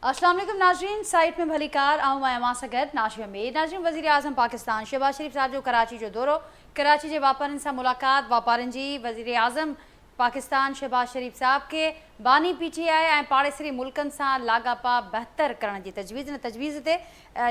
अस्सलाम वालेकुम नाज़रीन, साइट में भली कार आऊं मैं अमा सगत नाशिया में नाज़रीन वज़ीर आज़म पाकिस्तान शहबाज शरीफ साहब जो कराची जो दौरो कराची के वापारनि सां मुलाक़ात वापारनि जी वज़ीर आज़म पाकिस्तान शहबाज शरीफ साहब के बानी PTI ऐं पाड़ेसरी मुल्कनि सां लाॻापा बहितर करण जी तजवीज़ ते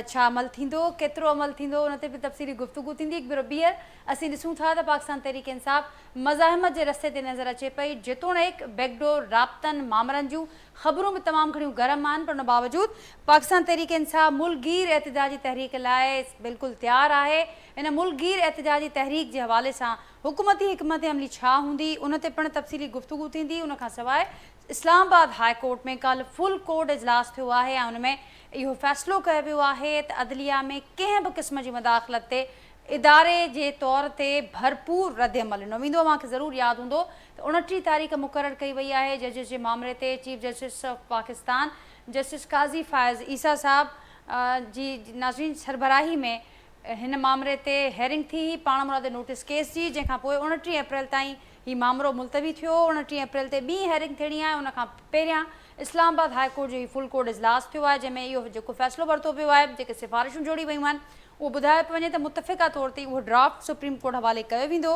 छा अमल थींदो केतिरो अमल थींदो उन ते बि तफ़सीली गुफ़्तगू थींदी। हिकु भेरो ॿीहर असीं ॾिसूं था त पाकिस्तान तहरीक इंसाफ़ मज़ाहिमत जे रस्ते ते नज़र अचे पई जेतोणीकि बैकडोर राब्तनि मामरनि जूं ख़बरूं बि तमामु घणियूं गरम आहिनि पर उन बावजूदि पाकिस्तान तहरीक इंसाफ़ मुल्कगीर एहतजाजी तहरीक लाइ बिल्कुलु तयारु आहे। इन मुल्कगीर एहतजाजी तहरीक जे हवाले सां हुकूमती हिकमत अमली छा हूंदी उन ते पिणु तफ़सीली गुफ़्तगू थींदी। उन खां सवाइ इस्लामाबाद हाई कोर्ट में कल्ह फुल कोर्ट इजलास थियो आहे ऐं उन में इहो फ़ैसिलो कयो वियो आहे त अदलिया में कंहिं बि क़िस्म जी मुदाख़लत ते इदारे जे तौर ते भरपूर रद्दअमल ॾिनो वेंदो। मूंखे ज़रूरु यादि हूंदो त 29 तारीख़ मुक़ररु कई वई आहे जजिस जे मामले ते chief justice of Pakistan justice Qazi Faez Isa साहब जी नाज़रीन सरबराही में हिन मामले ते हेयरिंग थी हुई पाण मुराद नोटिस केस जी, जंहिंखां पोइ 29 अप्रैल ताईं हीउ मामिलो मुलतवी थियो। 29 अप्रैल ते ॿी हेयरिंग थियणी आहे। उन खां पहिरियां इस्लामाबाद हाई कोर्ट जो हीउ फुल कोर्ट इजलास थियो आहे जंहिंमें इहो जेको फ़ैसिलो वरितो वियो आहे जेके सिफ़ारिशूं जोड़ी वियूं आहिनि उहो ॿुधायो पियो वञे त मुतफ़िक़ा तौर ते उहो ड्राफ्ट सुप्रीम कोर्ट हवाले कयो वेंदो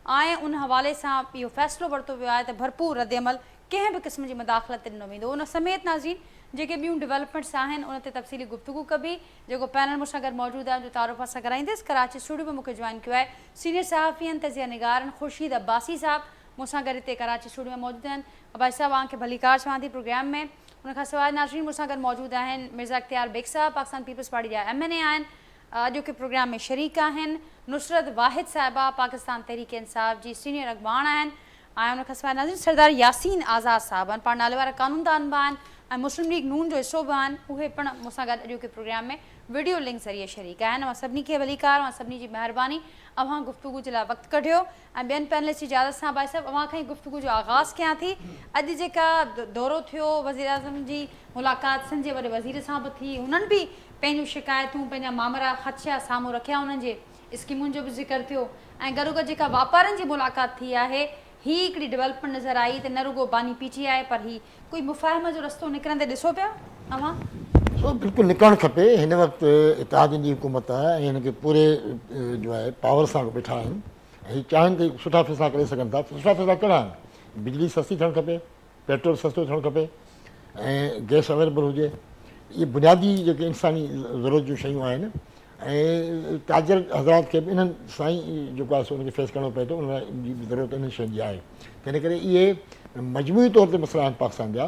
ऐं उन हवाले सां इहो फ़ैसिलो वरितो वियो आहे त भरपूर रद्दअमल कंहिं बि क़िस्म जी मुदाख़लत ते ॾिनो वेंदो। उन समेत नाज़रीन जेके ॿियूं डेवलपमेंट्स आहिनि उन ते तफ़सीली गुफ़्तगू कबी। जेको पैनल मूंसां गॾु मौजूदु आहे जो तारुफ़ सां कराईंदसि कराची स्टूडियो में मूंखे जॉइन कयो आहे सीनियर सहाफ़ी तज़िया निगारन ख़ुर्शीद अब्बासी साहब मूंसां गॾु हिते कराची स्टूडियो में मौजूदु आहिनि। अब्बासी साहब तव्हांखे भली कार चवां थी प्रोग्राम में। उन खां सवाइ नाज़रीन मूंसां गॾु मौजूदु आहिनि मिर्ज़ा इख्तियार बेग साहब पाकिस्तान पीपल्स पार्टी जा MNA आहिनि अॼोके प्रोग्राम में शरीक आहिनि। नुसरत वाहिद साहिबा पाकिस्तान तहरीक इंसाफ़ जी सीनियर अॻवान आहिनि ऐं उन खां सवाइ नाज़रीन सरदार यासीन आज़ाद साहब आहिनि पाण नाले वारा क़ानूनदान बि आहिनि ऐं मुस्लिम लीग नून जो हिसो बि आहिनि उहे पिणु मूंसां गॾु अॼोके प्रोग्राम में वीडियो लिंक ज़रिए शरीक आहिनि। मां सभिनी खे भली कार मां सभिनी जी महिरबानी अव्हां गुफ़्तगू जे लाइ वक़्तु कढियो ऐं ॿियनि पैनलिस्ट जी इजाज़त सां भाई साहिबु अव्हां खां ई गुफ़्तगू जो आगाज़ कयां थी। अॼु जेका दौरो थियो वज़ीर आज़म जी मुलाक़ात सिंध जे वॾे वज़ीर सां बि थी हुननि बि पंहिंजूं शिकायतूं पंहिंजा मामरा ख़दशा साम्हूं रखिया उन्हनि जे स्कीमुनि जो बि ज़िक्र थियो ऐं गॾोगॾु जेका वापारनि जी मुलाक़ात थी आहे ही हिकिड़ी डेवलपमेंट नज़र आई त न रुगो बानी PTI पर ही कोई मुफ़ाहिम जो रस्तो निकिरंदे ॾिसो पिया अव्हां बिल्कुलु निकिरणु खपे। हिन वक़्तु इत्तेहादियुनि जी हुकूमत आहे ऐं हिनखे पूरे जो आहे पावर सां वेठा आहिनि ऐं हीअ चाहिनि त सुठा फ़ैसिला करे सघनि था। सुठा फ़ैसिला कहिड़ा आहिनि? बिजली सस्ती थियणु खपे, पेट्रोल सस्तो थियणु खपे ऐं गैस अवेलेबल हुजे। इहे बुनियादी जेके इंसानी ज़रूरत जूं शयूं आहिनि ऐं ताजर हज़रात खे बि इन्हनि सां ई जेको आहे सो उनखे फेस करिणो पए थो उन जी ज़रूरत इन्हनि शयुनि जी आहे। त इन करे इहे मजमूई तौर ते मसइला आहिनि पाकिस्तान जा।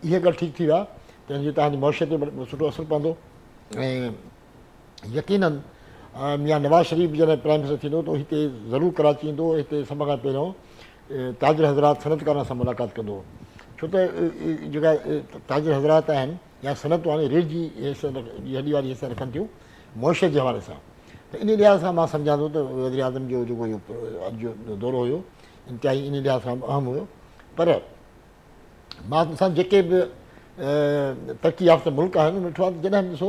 इहे अगरि ठीकु थी विया त हिनजी तव्हांजी मुआशरे ते सुठो असरु पवंदो ऐं यकीनन मियां नवाज़ शरीफ़ जॾहिं प्राइम मिनिस्टर थींदो त हिते ज़रूरु कराची ईंदो। हिते सभ खां पहिरियों ताजर हज़रात सनतकारनि सां मुलाक़ात कंदो छो त जेका ताजर हज़रात आहिनि या सनतूं आहिनि रीढ़ जी हैसियत हॾी वारी हैसियत रखनि थियूं मुआशरे जे हवाले सां। त इन लिहाज़ सां मां सम्झां थो त वज़ीर आज़म जो जेको इहो अॼु जो दौरो हुयो इंतिहाई इन लिहाज़ सां अहम हुयो। पर मां ॾिसां जेके बि तरक़ी याफ़्ता मुल्क आहिनि उन ॾिठो आहे त जॾहिं बि ॾिसो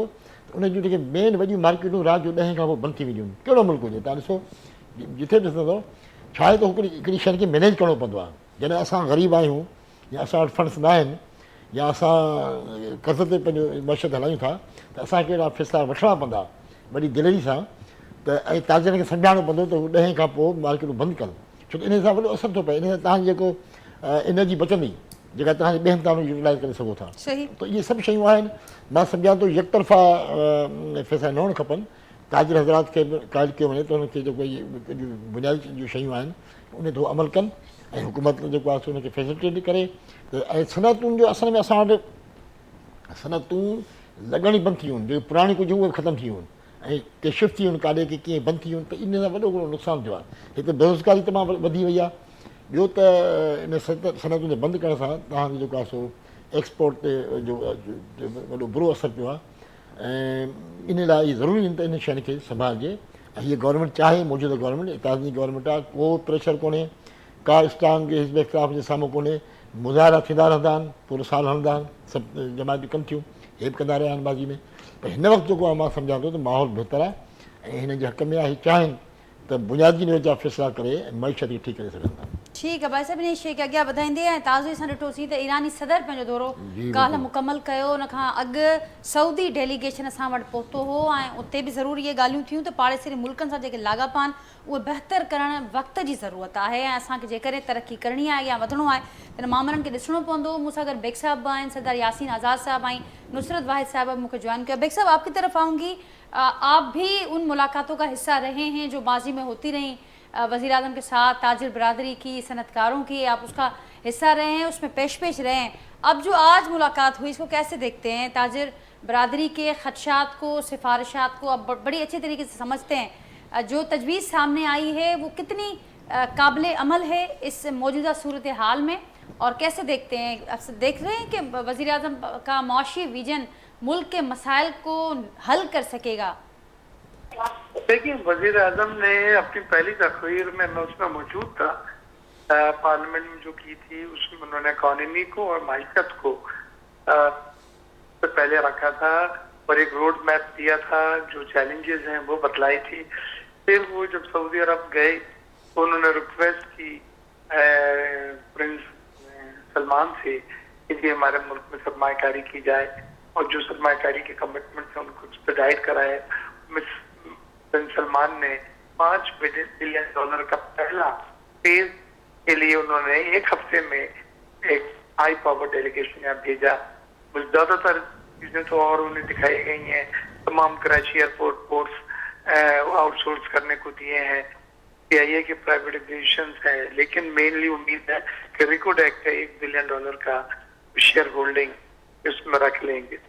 उन जूं जेके मेन वॾियूं मार्केटूं राति जो 10 खां पोइ बंदि थी वेंदियूं आहिनि। कहिड़ो मुल्क हुजे तव्हां ॾिसो जिथे ॾिसंदो छा आहे त हिकिड़ी शइ खे मैनेज करिणो पवंदो आहे। जॾहिं असां ग़रीब आहियूं या असां वटि फंड्स न आहिनि या असां कर्ज़ ते पंहिंजो मशत हलायूं था त असांखे अहिड़ा फ़ैसिला वठिणा पवंदा वॾी दिलेरी सां त ऐं ताजरनि खे सम्झाइणो पवंदो त हू 10 खां पोइ मार्केटूं बंदि कनि छो त इन सां वॾो असरु थो पए। इन सां तव्हांजी जेको एनर्जी बचंदी जेका तव्हांजे ॿियनि तव्हां यूटिलाइज़ करे सघो था। त इहे सभु शयूं आहिनि। मां सम्झां थो यकतरफ़ा फ़ैसिला न हुअणु खपनि। ताजर हज़रात खे बि क़ाइद कयो वञे त हुनखे जेको इहे बुनियादी जूं शयूं आहिनि उन ते अमल कनि ऐं हुकूमत जेको आहे सो हुनखे फैसिलिटेट करे त ऐं सनतुनि जो असल में असां वटि सनतूं लॻण ई बंदि थी वियूं आहिनि। जेके पुराणी कुझु उहे ख़तमु थी वियूं आहिनि ऐं के शिफ्ट थी वियूं आहिनि काॾे के कीअं बंदि थी वियूं आहिनि त इन सां वॾो वॾो नुक़सानु थियो आहे। हिते बेरोज़गारी तमामु वधी वई आहे। ॿियो त इन सनतुनि जे बंदि करण सां तव्हांजो जेको आहे सो एक्सपोर्ट ते जो वॾो बुरो असरु पियो आहे ऐं इन लाइ इहे ज़रूरी आहिनि त इन शयुनि खे संभालिजे ऐं हीअ गवर्नमेंट चाहे मौजूदा गवर्नमेंट इत्तेहादी गवर्नमेंट आहे को प्रेशर कोन्हे का स्ट्रांग हिज़्ब इख़्तिलाफ़ जे साम्हूं कोन्हे। मुज़ाहिरा थींदा रहंदा आहिनि पूरो साल हलंदा आहिनि सभु जमायतूं कनि थियूं हे बि कंदा रहिया आहिनि बाज़ी में। पर हिन वक़्तु जेको आहे मां सम्झां थो त माहौल बहितर आहे ऐं हिन जे हक़ में आहे चाहिनि त बुनियादी जा फ़ैसिला करे मईशत खे ठीकु करे सघनि था। ठीक है भाई साहब ने शेख अॻियां वधाईंदे ऐं ताज़ो असां ॾिठोसीं त ईरानी सदर पंहिंजो दौरो काल्ह मुकमल कयो। उन खां अॻु सऊदी डेलीगेशन असां वटि पहुतो हो ऐं उते बि ज़रूरु इहे ॻाल्हियूं थियूं त पाड़ेसरी मुल्कनि सां जेके लाॻापा आहिनि उहे बहितर करणु वक़्त जी ज़रूरत आहे ऐं असांखे जेकॾहिं तरक़ी करणी आहे या वधिणो आहे त हिन मामलनि खे ॾिसणो पवंदो। मूंसां गॾु बेग साहब बि आहिनि, सरदार यासीन आज़ाद साहब ऐं नुसरत वाहिद साहब मूंखे ज्वाइन किया। बेग साहब आपकी तरफ आऊँगी, आप भी उन मुलाकातों का हिस्सा रहे हैं जो माजी में होती रहीं वज़ीर आज़म के साथ, ताजिर बरादरी की, सनतकारों की, आप उसका हिस्सा रहे हैं, उसमें पेश रहे हैं। अब जो आज मुलाकात हुई इसको कैसे देखते हैं? ताजिर बरादरी के ख़दशात को, सिफारिशात को अब बड़ी अच्छी तरीके से समझते हैं। जो तजवीज़ सामने आई है वो कितनी काबिल अमल है इस मौजूदा सूरत हाल में और कैसे देखते हैं? अब देख रहे हैं कि वज़ीर आज़म का मुआशी विजन मुल्क के मसाइल को हल कर सकेगा? देखिए, वजीर आजम ने अपनी पहली तकरीर में, मैं उसमें मौजूद था, पार्लियामेंट में जो की थी उसमें उन्होंने इकॉनमी को और माइशत को पहले रखा था और एक रोड मैप दिया था, जो चैलेंजेस हैं वो बतलाई थी। फिर वो जब सऊदी अरब गए तो उन्होंने रिक्वेस्ट की प्रिंस सलमान से कि हमारे मुल्क में सरमाकारी की जाए और जो सरमाकारी के कमिटमेंट्स हैं उनको उस पर गाइड कराए। प्रिंस सलमान ने $5 बिलियन का पहला फेज के लिए उन्होंने एक हफ्ते में एक हाई पावर डेलीगेशन यहाँ भेजा। ज्यादातर चीजें तो और उन्हें दिखाई गई हैं, तमाम कराची एयरपोर्ट पोर्ट्स आउटसोर्स करने को दिए हैं, CIA के प्राइवेटाइजेशन है, लेकिन मेनली उम्मीद है कि रिकॉर्ड एक्ट है $1 बिलियन का शेयर होल्डिंग इसमें रख लेंगे।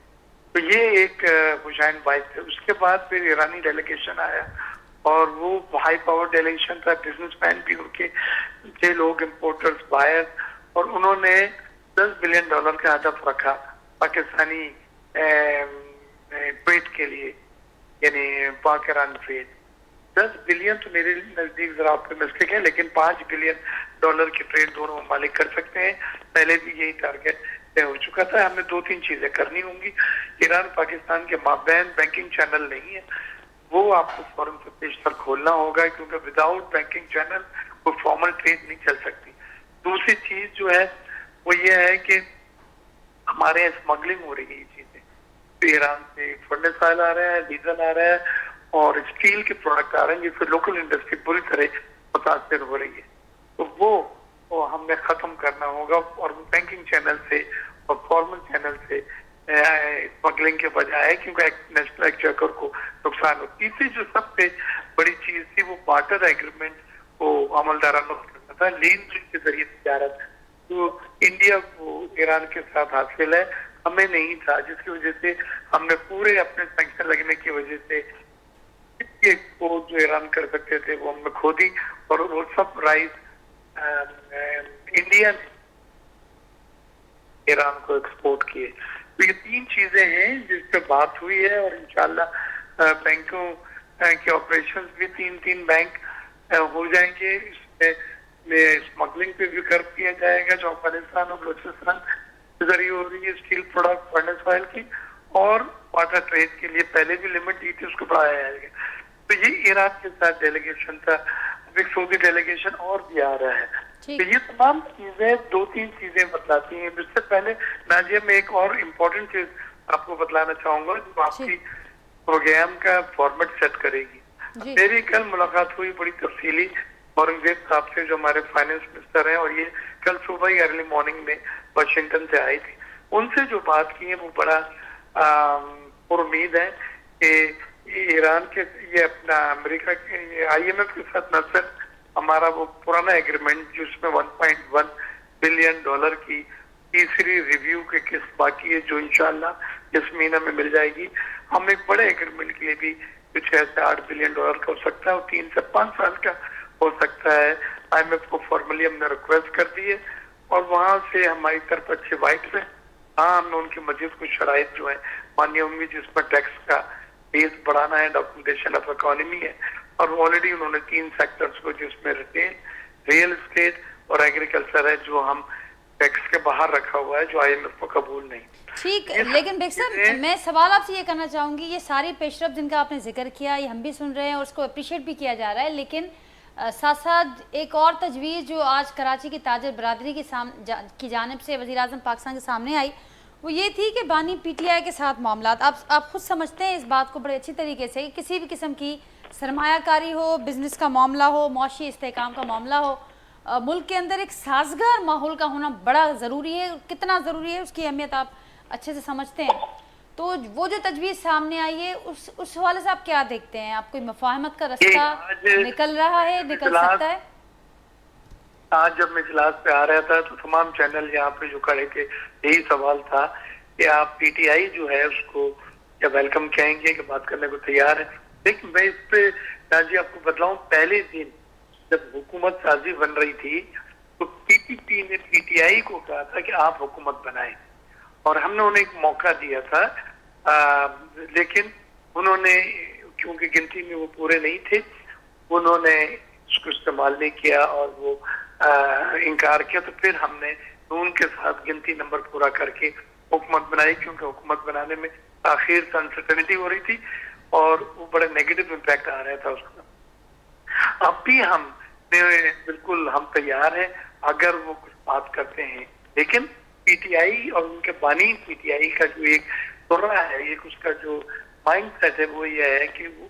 तो ये एक मुशाइन बात है। उसके बाद फिर ईरानी डेलीगेशन आया और वो हाई पावर डेलीगेशन था, बिजनेसमैन भी उनके थे, लोग इम्पोर्टर्स, बायर, और उन्होंने $10 बिलियन का हदफ रखा पाकिस्तानी ट्रेड के लिए, यानी पाक ईरान ट्रेड। 10 बिलियन तो मेरे नजदीक जरा ऑप्टिमिस्टिक है, लेकिन $5 बिलियन की ट्रेड दोनों ममालिक कर सकते हैं। पहले भी यही टारगेट तय हो चुका था। हमें 2-3 चीजें करनी होंगी। ईरान पाकिस्तान के माबैन बैंकिंग चैनल नहीं है, वो आपको फौरन से पेशतर खोलना होगा, क्योंकि विदाउट बैंकिंग चैनल कोई फॉर्मल ट्रेड नहीं चल सकती। दूसरी चीज जो है वो ये है कि हमारे यहाँ स्मगलिंग हो रही है। ये चीजें तो ईरान से फर्नेस ऑयल आ रहा है, डीजल आ रहा है और स्टील के प्रोडक्ट आ रहे हैं, जिससे लोकल इंडस्ट्री पूरी तरह मुतासर हो रही है। तो वो हमने खत्म करना होगा और बैंकिंग चैनल से और फॉर्मल चैनल से स्मगलिंग के बजाय, क्योंकि नेशनल एक्सचेकर को नुकसान हो। तीसरी जो सबसे बड़ी चीज थी वो बार्टर एग्रीमेंट को अमलदाराना करना था, लेन देन के जरिए तिजारत, तो इंडिया को ईरान के साथ हासिल है, हमें नहीं था, जिसकी वजह से हमने पूरे अपने सैंक्शन लगने की वजह से एक्सपोर्ट जो ईरान कर सकते थे वो हमने खो दी और वो सब राइस इंडिया ने ईरान को एक्सपोर्ट किए। तो ये 3 चीजें हैं जिस पे बात हुई है और इंशाल्लाह बैंकों के ऑपरेशंस भी 3 बैंक हो जाएंगे। इसमें स्मगलिंग पे भी कर दिया जाएगा जो अफगानिस्तान और बलूचिस्तान के जरिए हो रही है, स्टील प्रोडक्ट, फर्नेस ऑयल की, और वाटर ट्रेड के लिए पहले भी लिमिट दी थी, उसको बढ़ाया जाएगा। तो ये ईरान के साथ डेलीगेशन था। एक सऊदी डेलीगेशन और भी आ रहा है। तो ये तमाम चीजें 2-3 चीजें बतलाती हैं। इससे पहले नाजिया में एक और इम्पोर्टेंट चीज आपको बतलाना चाहूंगा जो आपकी प्रोग्राम का फॉर्मेट सेट करेगी। मेरी कल मुलाकात हुई बड़ी तफसीली औरंगजेब साहब से, जो हमारे फाइनेंस मिनिस्टर हैं, और ये कल सुबह ही अर्ली मॉर्निंग में वाशिंगटन से आई थी। उनसे जो बात की है वो बड़ा उम्मीद है कि ईरान के ये अपना अमेरिका के IMF के साथ न सिर्फ हमारा वो पुराना एग्रीमेंट जिसमें $1.1 बिलियन की तीसरी रिव्यू के किस्त बाकी है, जो इंशाल्लाह इस महीने में मिल जाएगी, हम एक बड़े एग्रीमेंट के लिए भी 6 से $8 बिलियन का हो सकता है और 3 से 5 साल का हो सकता है। IMF को फॉर्मली हमने रिक्वेस्ट कर दी है और वहां से हमारी तरफ अच्छे वाइट है। हाँ, हमने उनकी मजीद कुछ शराइत जो है मान्य होंगी, जिसमें टैक्स का बेस बढ़ाना है, डॉक्यूमेंटेशन ऑफ इकोनॉमी है, और ऑलरेडी उन्होंने 3 सेक्टर्स को, जिसमें रिटेल, रियल एस्टेट और एग्रीकल्चर है, जो हम टैक्स के बाहर रखा हुआ है, जो IMF को कबूल नहीं। ठीक, लेकिन बेग साहब मैं सवाल आपसे ये करना चाहूँगी, ये सारी पेशरफ जिनका आपने जिक्र किया ये हम भी सुन रहे हैं और उसको अप्रिशिएट भी किया जा रहा है, लेकिन साथ साथ एक और तजवीज़ जो आज कराची की ताजर बरादरी की जानिब से वज़ीर आज़म पाकिस्तान के सामने आई, वो ये थी कि बानी PTI के साथ मामलात, आप खुद समझते हैं इस बात को बड़े अच्छी तरीके से कि किसी भी किस्म की सरमायाकारी हो, बिज़नेस का मामला हो, मौशी इस्तेहकाम का मामला हो, मुल्क के अंदर एक साजगार माहौल का होना बड़ा ज़रूरी है। कितना ज़रूरी है उसकी अहमियत आप अच्छे से समझते हैं। तो वो जो तजवीज़ सामने आई है उस हवाले से आप क्या देखते हैं? आप कोई मुफाहमत का रास्ता निकल रहा है, निकल सकता है? आज जब मैं इजलास पे आ रहा था तो तमाम चैनल यहाँ पे जो खड़े थे यही सवाल था कि आप PTI जो है उसको या वेलकम कहेंगे कि बात करने को तैयार है। लेकिन मैं इस पे राजी आपको बतलाऊं, पहले दिन जब हुकूमत साजी बन रही थी तो PPP ने PTI को कहा था कि आप हुकूमत बनाएं और हमने उन्हें एक मौका दिया था, लेकिन उन्होंने क्योंकि गिनती में वो पूरे नहीं थे, उन्होंने उसको इस्तेमाल नहीं किया और वो इनकार किया। तो फिर हमने उनके साथ गिनती नंबर पूरा करके हुकूमत बनाई, क्योंकि हुकूमत बनाने में आखिर अनसर्टेनिटी हो रही थी और वो बड़ा नेगेटिव इम्पैक्ट आ रहा था उसका। अब भी हम बिल्कुल हम तैयार हैं अगर वो कुछ बात करते हैं, लेकिन PTI और उनके बानी PTI का जो एक तोड़ा है, एक उसका जो माइंड सेट है वो ये है कि वो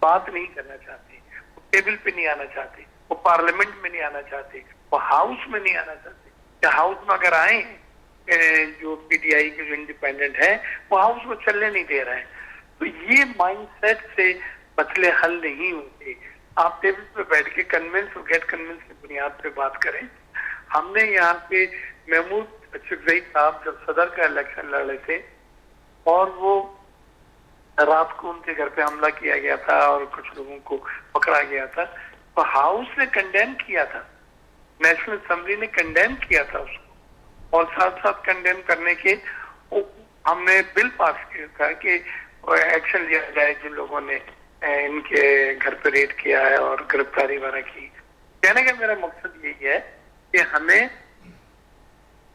बात नहीं करना चाहते, वो टेबल पे नहीं आना चाहते, वो पार्लियामेंट में नहीं आना चाहते, वो हाउस में नहीं आना चाहते। या हाउस में अगर आए जो PTI के जो इंडिपेंडेंट है वो हाउस में चलने नहीं दे रहे हैं। तो ये माइंड सेट से मसले हल नहीं होते। आप टेबल पे बैठ के कन्विंस और गेट कन्विंस की बुनियाद पे बात करें। हमने यहाँ पे महमूद अशरफ साहब जब सदर का इलेक्शन लड़ रहे थे और वो रात को उनके घर पे हमला किया गया था और कुछ लोगों को पकड़ा गया था, तो हाउस ने कंडेम किया था, नेशनल असेंबली ने कंडेम किया था उसको, और साथ साथ कंडेम करने के हमने बिल पास किया था कि एक्शन लिया जाए जिन लोगों ने इनके घर पे रेड किया है और गिरफ्तारी वगैरह की। कहने का मेरा मकसद यही है कि हमें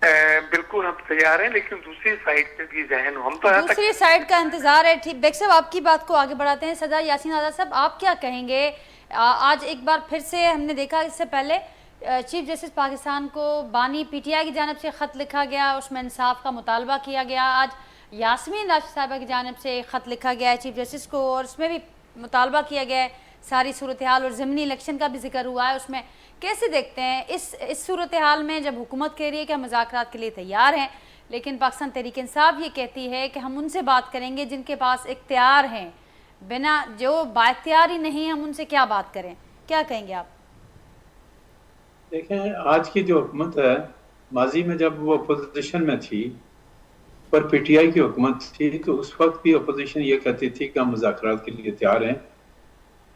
बिल्कुल हम तैयार हैं, लेकिन दूसरी साइड पे भी जहन हो। हम तो दूसरी साइड का इंतजार है। ठीक, बेग साहब आपकी बात को आगे बढ़ाते हैं। सदा यासीन आज़ाद साहब, आप क्या कहेंगे? आज एक बार फिर से हमने देखा, इससे पहले चीफ जस्टिस पाकिस्तान को बानी PTI की जानिब से ख़त लिखा गया, उसमें इंसाफ का मुतालबा किया गया। आज यास्मीन राशिद साहिबा की जानिब से एक ख़त लिखा गया है चीफ जस्टिस को और उसमें भी मुतालबा किया गया है सारी सूरत हाल, और ज़मीनी इलेक्शन का भी जिक्र हुआ है उसमें। कैसे देखते हैं इस सूरत हाल में जब हुकूमत कह रही है कि हम मुज़ाकरात के लिए तैयार हैं, लेकिन पाकिस्तान तहरीक इंसाफ ये कहती है कि हम उनसे बात करेंगे जिनके पास इख्तियार हैं, बिना जो बाइख्तियार ही नहीं, हम उनसे क्या बात करें? क्या कहेंगे आप? देखें, आज की जो हुकूमत है, माजी में जब वो अपोजिशन में थी पर PTI की हुकूमत थी तो उस वक्त भी अपोजिशन ये कहती थी कि हम मुज़ाकरात के लिए तैयार हैं,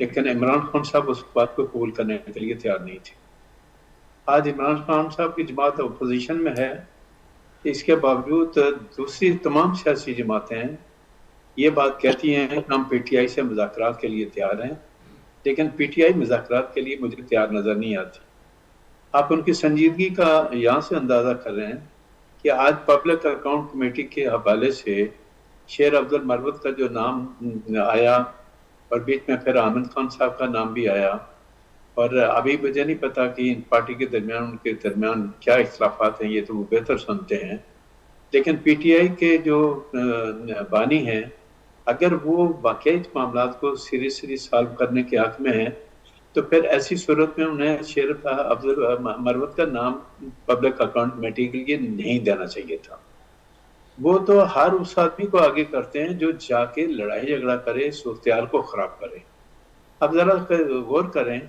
लेकिन इमरान खान साहब उस बात को कबूल करने के लिए तैयार नहीं थे। आज इमरान खान साहब की जमात अपोजिशन में है, इसके बावजूद दूसरी तमाम सियासी जमातें ये बात कहती हैं कि हम PTI से मुज़ाकरात के लिए तैयार हैं, लेकिन PTI मुज़ाकरात के लिए मुझे तैयार नज़र नहीं आती। आप उनकी संजीदगी का यहाँ से अंदाज़ा कर रहे हैं कि आज पब्लिक अकाउंट कमेटी के हवाले से शेर अब्दुल मरवत का जो नाम आया और बीच में फिर आमिर खान साहब का नाम भी आया, और अभी मुझे नहीं पता कि इन पार्टी के दरमियान उनके दरमियान क्या इख्तिलाफात हैं, ये तो वो बेहतर सुनते हैं। लेकिन PTI के जो बानी हैं, अगर वो वाकई मामला को सीरियसली सॉल्व करने के हक में हैं तो फिर ऐसी सूरत में उन्हें शेर अब्दुल मरवत का नाम पब्लिक अकाउंट कमेटी के लिए नहीं देना चाहिए था। वो तो हर उस आदमी को आगे करते हैं जो जाके लड़ाई झगड़ा करे, सूरत को खराब करे। अब जरा गौर करें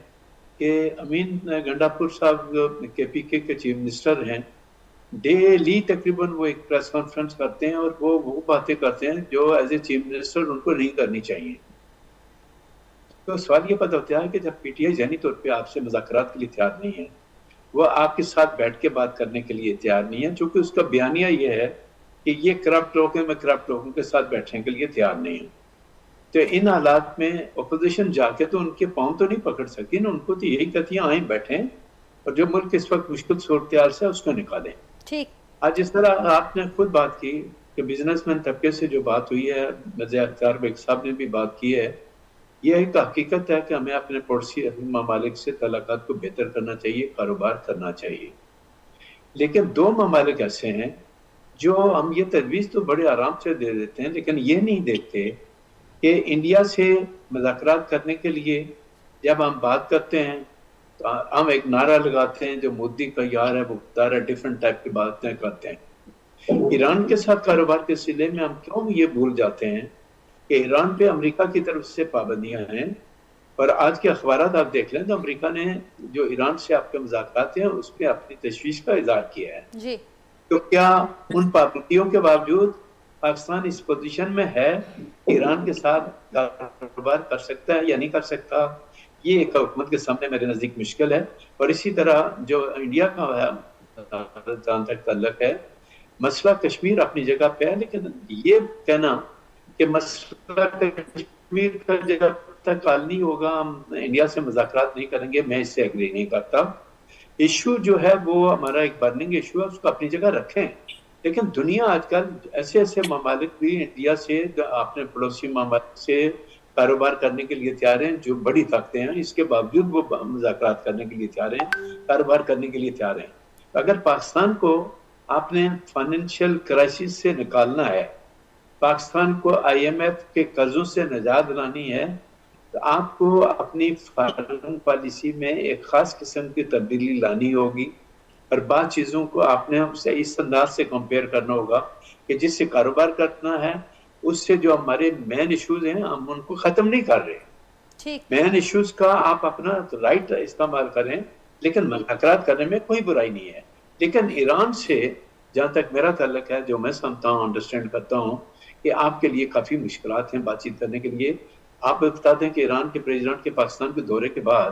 कि अमीन गंडापुर साहब KPK के चीफ मिनिस्टर हैं, डेली तकरीबन वो एक प्रेस कॉन्फ्रेंस करते हैं और वो बातें करते हैं जो एज ए चीफ मिनिस्टर उनको नहीं करनी चाहिए। तो सवाल ये पता होता है कि जब PTI जहनी तौर पे आपसे मुज़ाकरात के लिए तैयार नहीं है, वो आपके साथ बैठ के बात करने के लिए तैयार नहीं है, चूंकि उसका बयानिया ये है कि ये करप्ट लोग हैं, मैं करप्ट लोगों के साथ बैठने के लिए तैयार नहीं हूँ। तो इन हालात में अपोजिशन जाके तो उनके पाँव तो नहीं पकड़ सकी ना, उनको तो यही कहती है आए बैठें और जो मुल्क इस वक्त मुश्किल सूरत से उसको निकालें। ठीक, आज जिस तरह आपने खुद बात की कि बिजनेसमैन तबके से जो बात हुई है, मज़े अख्तार बेग साहब ने भी बात की है, یہ ایک حقیقت ہے کہ ہمیں اپنے پڑوسی ممالک سے تعلقات کو بہتر کرنا چاہیے، کاروبار کرنا چاہیے. لیکن دو ممالک ایسے ہیں جو ہم یہ تجویز تو بڑے آرام سے دے دیتے ہیں، لیکن یہ نہیں دیکھتے کہ انڈیا سے مذاکرات کرنے کے لیے جب ہم بات کرتے ہیں تو ہم ایک نعرہ لگاتے ہیں جو مودی کا یار ہے وہ غدار ہے، ڈفرنٹ ٹائپ کی باتیں کرتے ہیں. ایران کے ساتھ کاروبار کے سلسلے میں ہم کیوں یہ بھول جاتے ہیں کہ ایران پہ امریکہ کی طرف سے پابندیاں ہیں، اور آج کے اخبارات آپ دیکھ لیں تو امریکہ نے جو ایران سے آپ کے مذاکرات ہیں اس پہ اپنی تشویش کا اظہار کیا ہے. جی تو کیا ان پابندیوں کے باوجود پاکستان اس پوزیشن میں ہے ایران کے ساتھ کاروبار کر سکتا ہے یا نہیں کر سکتا؟ یہ ایک حکومت کے سامنے میرے نزدیک مشکل ہے. اور اسی طرح جو انڈیا کا جہاں تک تعلق ہے، مسئلہ کشمیر اپنی جگہ پہ ہے، لیکن یہ کہنا کہ مسئلہ کشمیر کا جب تک حل نہیں ہوگا ہم انڈیا سے مذاکرات نہیں کریں گے، میں اس سے ایگری نہیں کرتا. ایشو جو ہے وہ ہمارا ایک برننگ ایشو ہے، اس کو اپنی جگہ رکھیں. لیکن دنیا آج کل ایسے ممالک بھی انڈیا سے اپنے پڑوسی ممالک سے کاروبار کرنے کے لیے تیار ہیں جو بڑی طاقتیں ہیں، اس کے باوجود وہ مذاکرات کرنے کے لیے تیار ہیں، کاروبار کرنے کے لیے تیار ہیں. اگر پاکستان کو آپ نے فائنینشیل کرائسس سے نکالنا ہے، پاکستان کو آئی ایم ایف کے قرضوں سے نجات دلانی ہے، تو آپ کو اپنی فارن پالیسی میں ایک خاص قسم کی تبدیلی لانی ہوگی، اور بعض چیزوں کو آپ نے اس انداز سے کمپیئر کرنا ہوگا کہ جس سے کاروبار کرنا ہے اس سے جو ہمارے مین ایشوز ہیں ہم ان کو ختم نہیں کر رہے. مین ایشوز کا آپ اپنا رائٹ استعمال کریں، لیکن مذاکرات کرنے میں کوئی برائی نہیں ہے. لیکن ایران سے جہاں تک میرا تعلق ہے، جو میں سمجھتا ہوں، انڈرسٹینڈ کرتا ہوں کہ آپ کے لیے کافی مشکلات ہیں بات چیت کرنے کے لیے. آپ بتا دیں کہ ایران کے پریزیڈنٹ کے پاکستان کے دورے کے بعد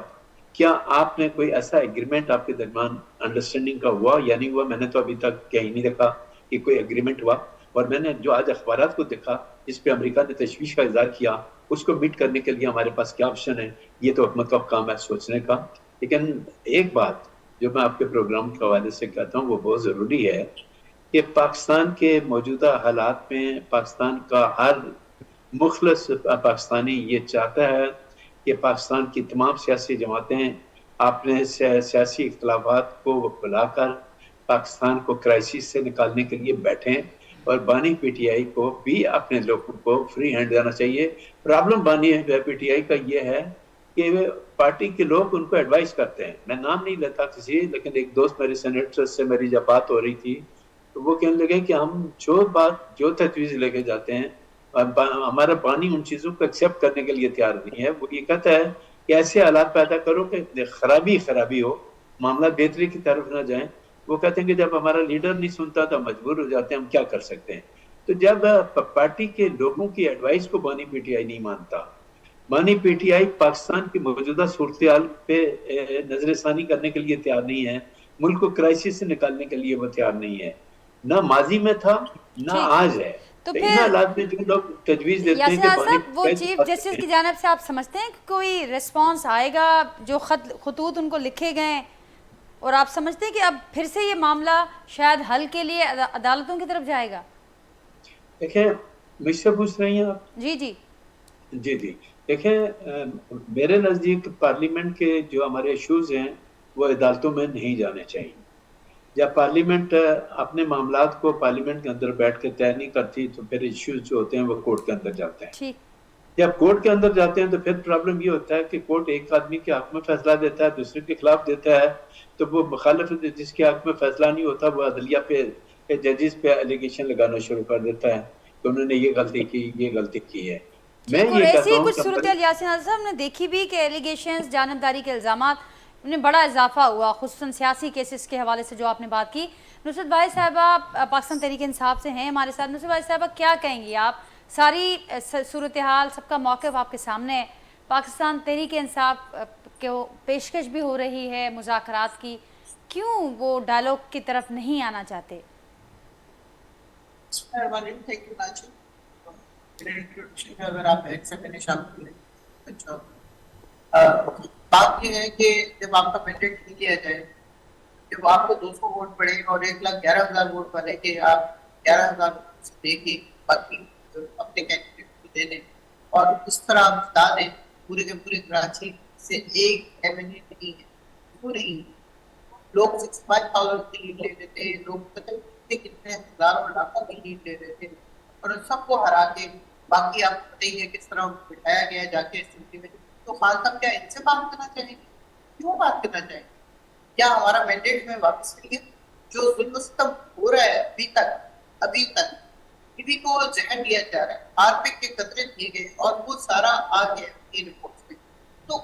کیا آپ نے کوئی ایسا ایگریمنٹ آپ کے درمیان انڈرسٹینڈنگ کا ہوا یا نہیں ہوا؟ میں نے تو ابھی تک کہیں نہیں دیکھا کہ کوئی ایگریمنٹ ہوا. اور میں نے جو آج اخبارات کو دیکھا جس پہ امریکہ نے تشویش کا اظہار کیا، اس کو میٹ کرنے کے لیے ہمارے پاس کیا آپشن ہے، یہ تو حکومت کا کام ہے سوچنے کا. لیکن ایک بات جو میں آپ کے پروگرام کے حوالے سے کہتا ہوں وہ بہت ضروری ہے کہ پاکستان کے موجودہ حالات میں پاکستان کا ہر مخلص پاکستانی یہ چاہتا ہے کہ پاکستان کی تمام سیاسی جماعتیں اپنے سیاسی اختلافات کو بلا کر پاکستان کو کرائسس سے نکالنے کے لیے بیٹھیں، اور بانی پی ٹی آئی کو بھی اپنے لوگوں کو فری ہینڈ دینا چاہیے. پرابلم بانی پی ٹی آئی کا یہ ہے کہ پارٹی کے لوگ ان کو ایڈوائز کرتے ہیں. میں نام نہیں لیتا کسی، لیکن ایک دوست میرے سینیٹر سے میری جب بات ہو رہی تھی تو وہ کہنے لگے کہ ہم جو تجویز لے کے جاتے ہیں ہمارا بانی ان چیزوں کو ایکسیپٹ کرنے کے لیے تیار نہیں ہے. وہ یہ کہتا ہے کہ ایسے حالات پیدا کرو کہ خرابی ہو، معاملہ بہتری کی طرف نہ جائیں. وہ کہتے ہیں کہ جب ہمارا لیڈر نہیں سنتا تو مجبور ہو جاتے ہیں، ہم کیا کر سکتے ہیں. تو جب پارٹی کے لوگوں کی ایڈوائس کو بانی پی ٹی آئی نہیں مانتا، بانی پی ٹی آئی پاکستان کی موجودہ صورتحال پہ نظر ثانی کرنے کے لیے تیار نہیں ہے، ملک کو کرائسس سے نکالنے کے لیے وہ تیار نہیں ہے، نہ ماضی میں تھا نہ آج ہے. تو ان حالات میں جو لوگ تجویز دیتے ہیں کہ صاحب وہ چیف جسٹس کی جانب سے آپ سمجھتے ہیں کہ کوئی ریسپانس آئے گا جو خطوط ان کو لکھے گئے، اور آپ سمجھتے ہیں کہ اب پھر سے یہ معاملہ شاید حل کے لیے عدالتوں کی طرف جائے گا؟ دیکھیں مجھ سے پوچھ رہی ہیں آپ؟ جی دیکھیں میرے نزدیک پارلیمنٹ کے جو ہمارے ایشوز ہیں وہ عدالتوں میں نہیں جانے چاہیے. جب پارلیمنٹ اپنے معاملات کو پارلیمنٹ کے اندر بیٹھ کے طے نہیں کرتی تو پھر ایشوز جو ہوتے ہیں وہ کورٹ کے اندر جاتے ہیں. جب کورٹ کے اندر جاتے ہیں تو پھر پرابلم یہ ہوتا ہے کہ کورٹ ایک آدمی کے حق میں فیصلہ دیتا ہے، دوسرے کے خلاف دیتا ہے، تو وہ مخالف جس کے حق میں فیصلہ نہیں ہوتا وہ عدلیہ پہ ججز پہ ایلیگیشن لگانا شروع کر دیتا ہے کہ انہوں نے یہ غلطی کی ہے. میں یہ کہتا ہوں کچھ صورتحال یاسین ناظر صاحب نے دیکھی بھی کہ ایلیگیشنز، جانبداری کے الزامات میں بڑا اضافہ ہوا، خصوصاً سیاسی کیسز کے حوالے سے جو آپ نے بات کی. نصرت بھائی صاحبہ پاکستان تحریک انصاف سے ہیں ہمارے ساتھ. نصرت بھائی صاحبہ کیا کہیں گی آپ؟ ساری صورتحال، سب کا موقف آپ کے سامنے ہے. پاکستان تحریک انصاف کو پیشکش بھی ہو رہی ہے مذاکرات کی، کیوں وہ ڈائلاگ کی طرف نہیں آنا چاہتے؟ اگر آپ ایک سیکنڈ شامل کریں. بات یہ ہے کہ جب آپ کا مینڈیٹ نہیں کیا جائے، جب آپ کو 200 ووٹ پڑے اور 1,11,000 ووٹ پڑے کہ آپ 11,000 دے کے باقی اپنے کینڈیڈیٹ کو دے دیں اور اس طرح آپ بتا دیں पूरे के पूरे कराची से एक एमएनए नहीं है, वो नहीं है। लोग 65,000 की लीड ले रहे थे, लोग पता नहीं कितने हजारों लाखों की लीड ले रहे थे, और उन सबको हरा के बाकी आपको पता ही है किस तरह उनको बिठाया गया जाके असेंबली में। तो खान साहब क्या इनसे बात करना चाहेंगे? क्यों बात करना चाहेंगे? क्या हमारा मैंडेट में वापस नहीं है? जो जुल्म सितम हो रहा है अभी तक बीबी को जहर दिया जा रहा है, हार्पिक के कतरे दिए गए, और वो सारा आ गया ये रिपोर्ट में। तो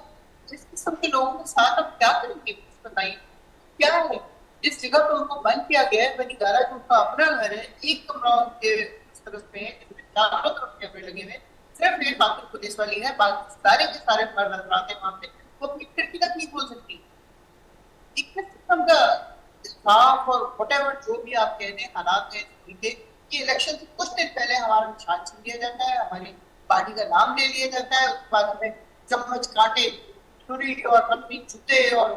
इस किस्म के लोगों के साथ अब क्या करेंगे बताइए? क्या है जिस जगह पर उनको बंद किया गया है बनी गारा, जो उनका अपना घर है, एक कमरा उनके उस तरफ में है जिसमें चारों तरफ कैमरे लगे हुए, सिर्फ एक बाकी पुलिस वाली है, बाकी सारे के सारे मर्द नजर आते हैं वहां पे, वो अपनी खिड़की तक नहीं खोल सकती। किस किस्म का इंसाफ और व्हाटएवर जो भी आप कह रहे हैं हालात है कि इलेक्शन से कुछ दिन पहले हमारा निशान छीन लिया जाता है, हमारी पार्टी का नाम ले लिया जाता है, उसके बाद में चम्मच कांटे छुरी और पत्नी जूते और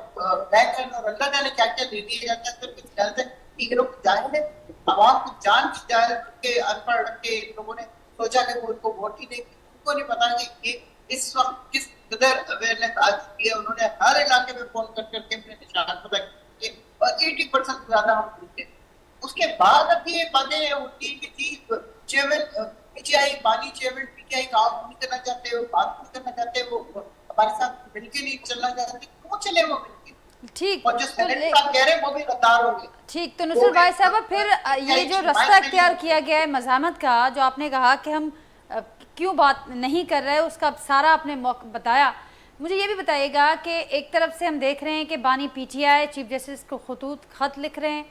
बैगन और अल्लाह जाने क्या क्या दे दिया जाता है। सिर्फ इस ख्याल से कि ये लोग जाहिल है, आवाम को जान की जाहिल के अनपढ़ रख के इन लोगों ने सोचा कि वो उनको वोट ही देंगे। उनको नहीं पता कि ये इस वक्त किस कदर अवेयरनेस आ चुकी है। उन्होंने हर इलाके में फोन कर करके अपने निशान पता किए और 80% ज्यादा हम जीते। उसके बाद अब ये बातें उठती है कि जी चेयरमैन पीटीआई बानी चेयरमैन पीटीआई काम नहीं करना चाहते, वो बात नहीं करना चाहते, वो हमारे साथ मिलके नहीं चलना चाहते, क्यों चले वो मिलके? ठीक, और जो सेनेटर साहब कह रहे हैं वो भी गद्दार होंगे। ठीक, तो नुसरत भाई साहब फिर ये जो रास्ता इख्तियार किया गया है मज़ाहमत का, जो आपने कहा कि हम क्यों बात नहीं कर रहे, उसका सारा आपने बताया। मुझे ये भी बताइएगा कि एक तरफ से हम देख रहे हैं कि बानी पीटीआई चीफ जस्टिस को ख़त लिख रहे हैं,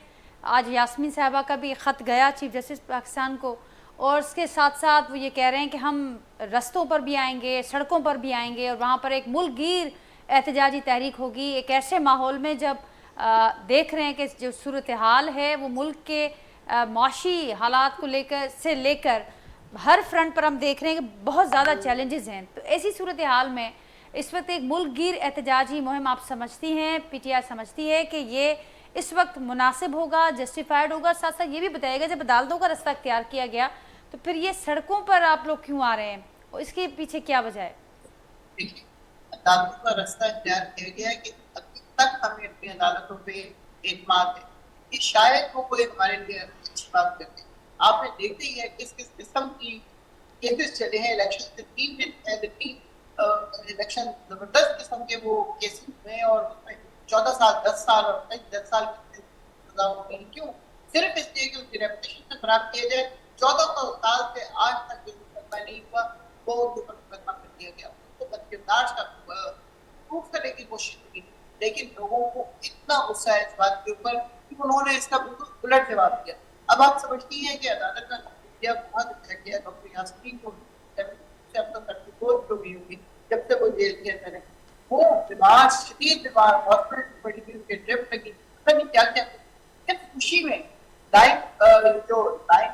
आज यास्मीन साहबा का भी ख़त गया चीफ जस्टिस पाकिस्तान को, और उसके साथ साथ वो ये कह रहे हैं कि हम रस्तों पर भी आएंगे, सड़कों पर भी आएंगे, और वहाँ पर एक मुल्क गिर एहतजाजी तहरीक होगी। एक ऐसे माहौल में जब देख रहे हैं कि जो सूरत हाल है वो मुल्क के माशी हालात को लेकर हर फ्रंट पर हम देख रहे हैं कि बहुत ज़्यादा चैलेंजेस हैं। तो ऐसी सूरत हाल में इस वक्त एक मुल्क गिर एहतजाजी मुहिम आप समझती हैं, पीटीआई समझती है कि ये इस वक्त मुनासिब होगा, जस्टिफाइड होगा? साथ साथ ये भी बताइएगा जब अदालतों का रास्ता अख्तियार किया गया तो फिर ये सड़कों पर आप लोग क्यों आ रहे हैं और इसके पीछे क्या वजह है? अदालतों का रास्ता इख्तियार किया गया है कि अभी तक हमें अपनी अदालतों पे एतमाद है कि शायद वो कोई हमारे लिए अच्छी बात करते हैं। आपने देखते ही है किस किस किस्म की केसेस चले हैं। इलेक्शन से 3 दिन पहले इलेक्शन जबरदस्त किस्म के वो केसेस हुए और उसमें 14 साल 10 साल और 10 साल की सजा हो गई। क्यों? सिर्फ इसलिए कि उसकी रेपुटेशन से खराब किया जाए। 14 साल से आज तक जो मुकदमा नहीं हुआ वो उनके ऊपर मुकदमा कर दिया गया, उसको बदकिरदार का प्रूफ करने की कोशिश की, लेकिन लोगों को इतना गुस्सा है इस बात के ऊपर कि उन्होंने इसका बिल्कुल उलट जवाब दिया। अब आप समझती हैं कि अदालत का नतीजा बहुत अच्छा गया। डॉक्टर यास्मीन को अब तक 34 जो भी होगी जब से वो जेल के अंदर है, वो बीमार शदीद बीमार हॉस्पिटल में पड़ी थी, उनके ड्रिप लगी, पता नहीं क्या क्या। इस खुशी में जो लाइन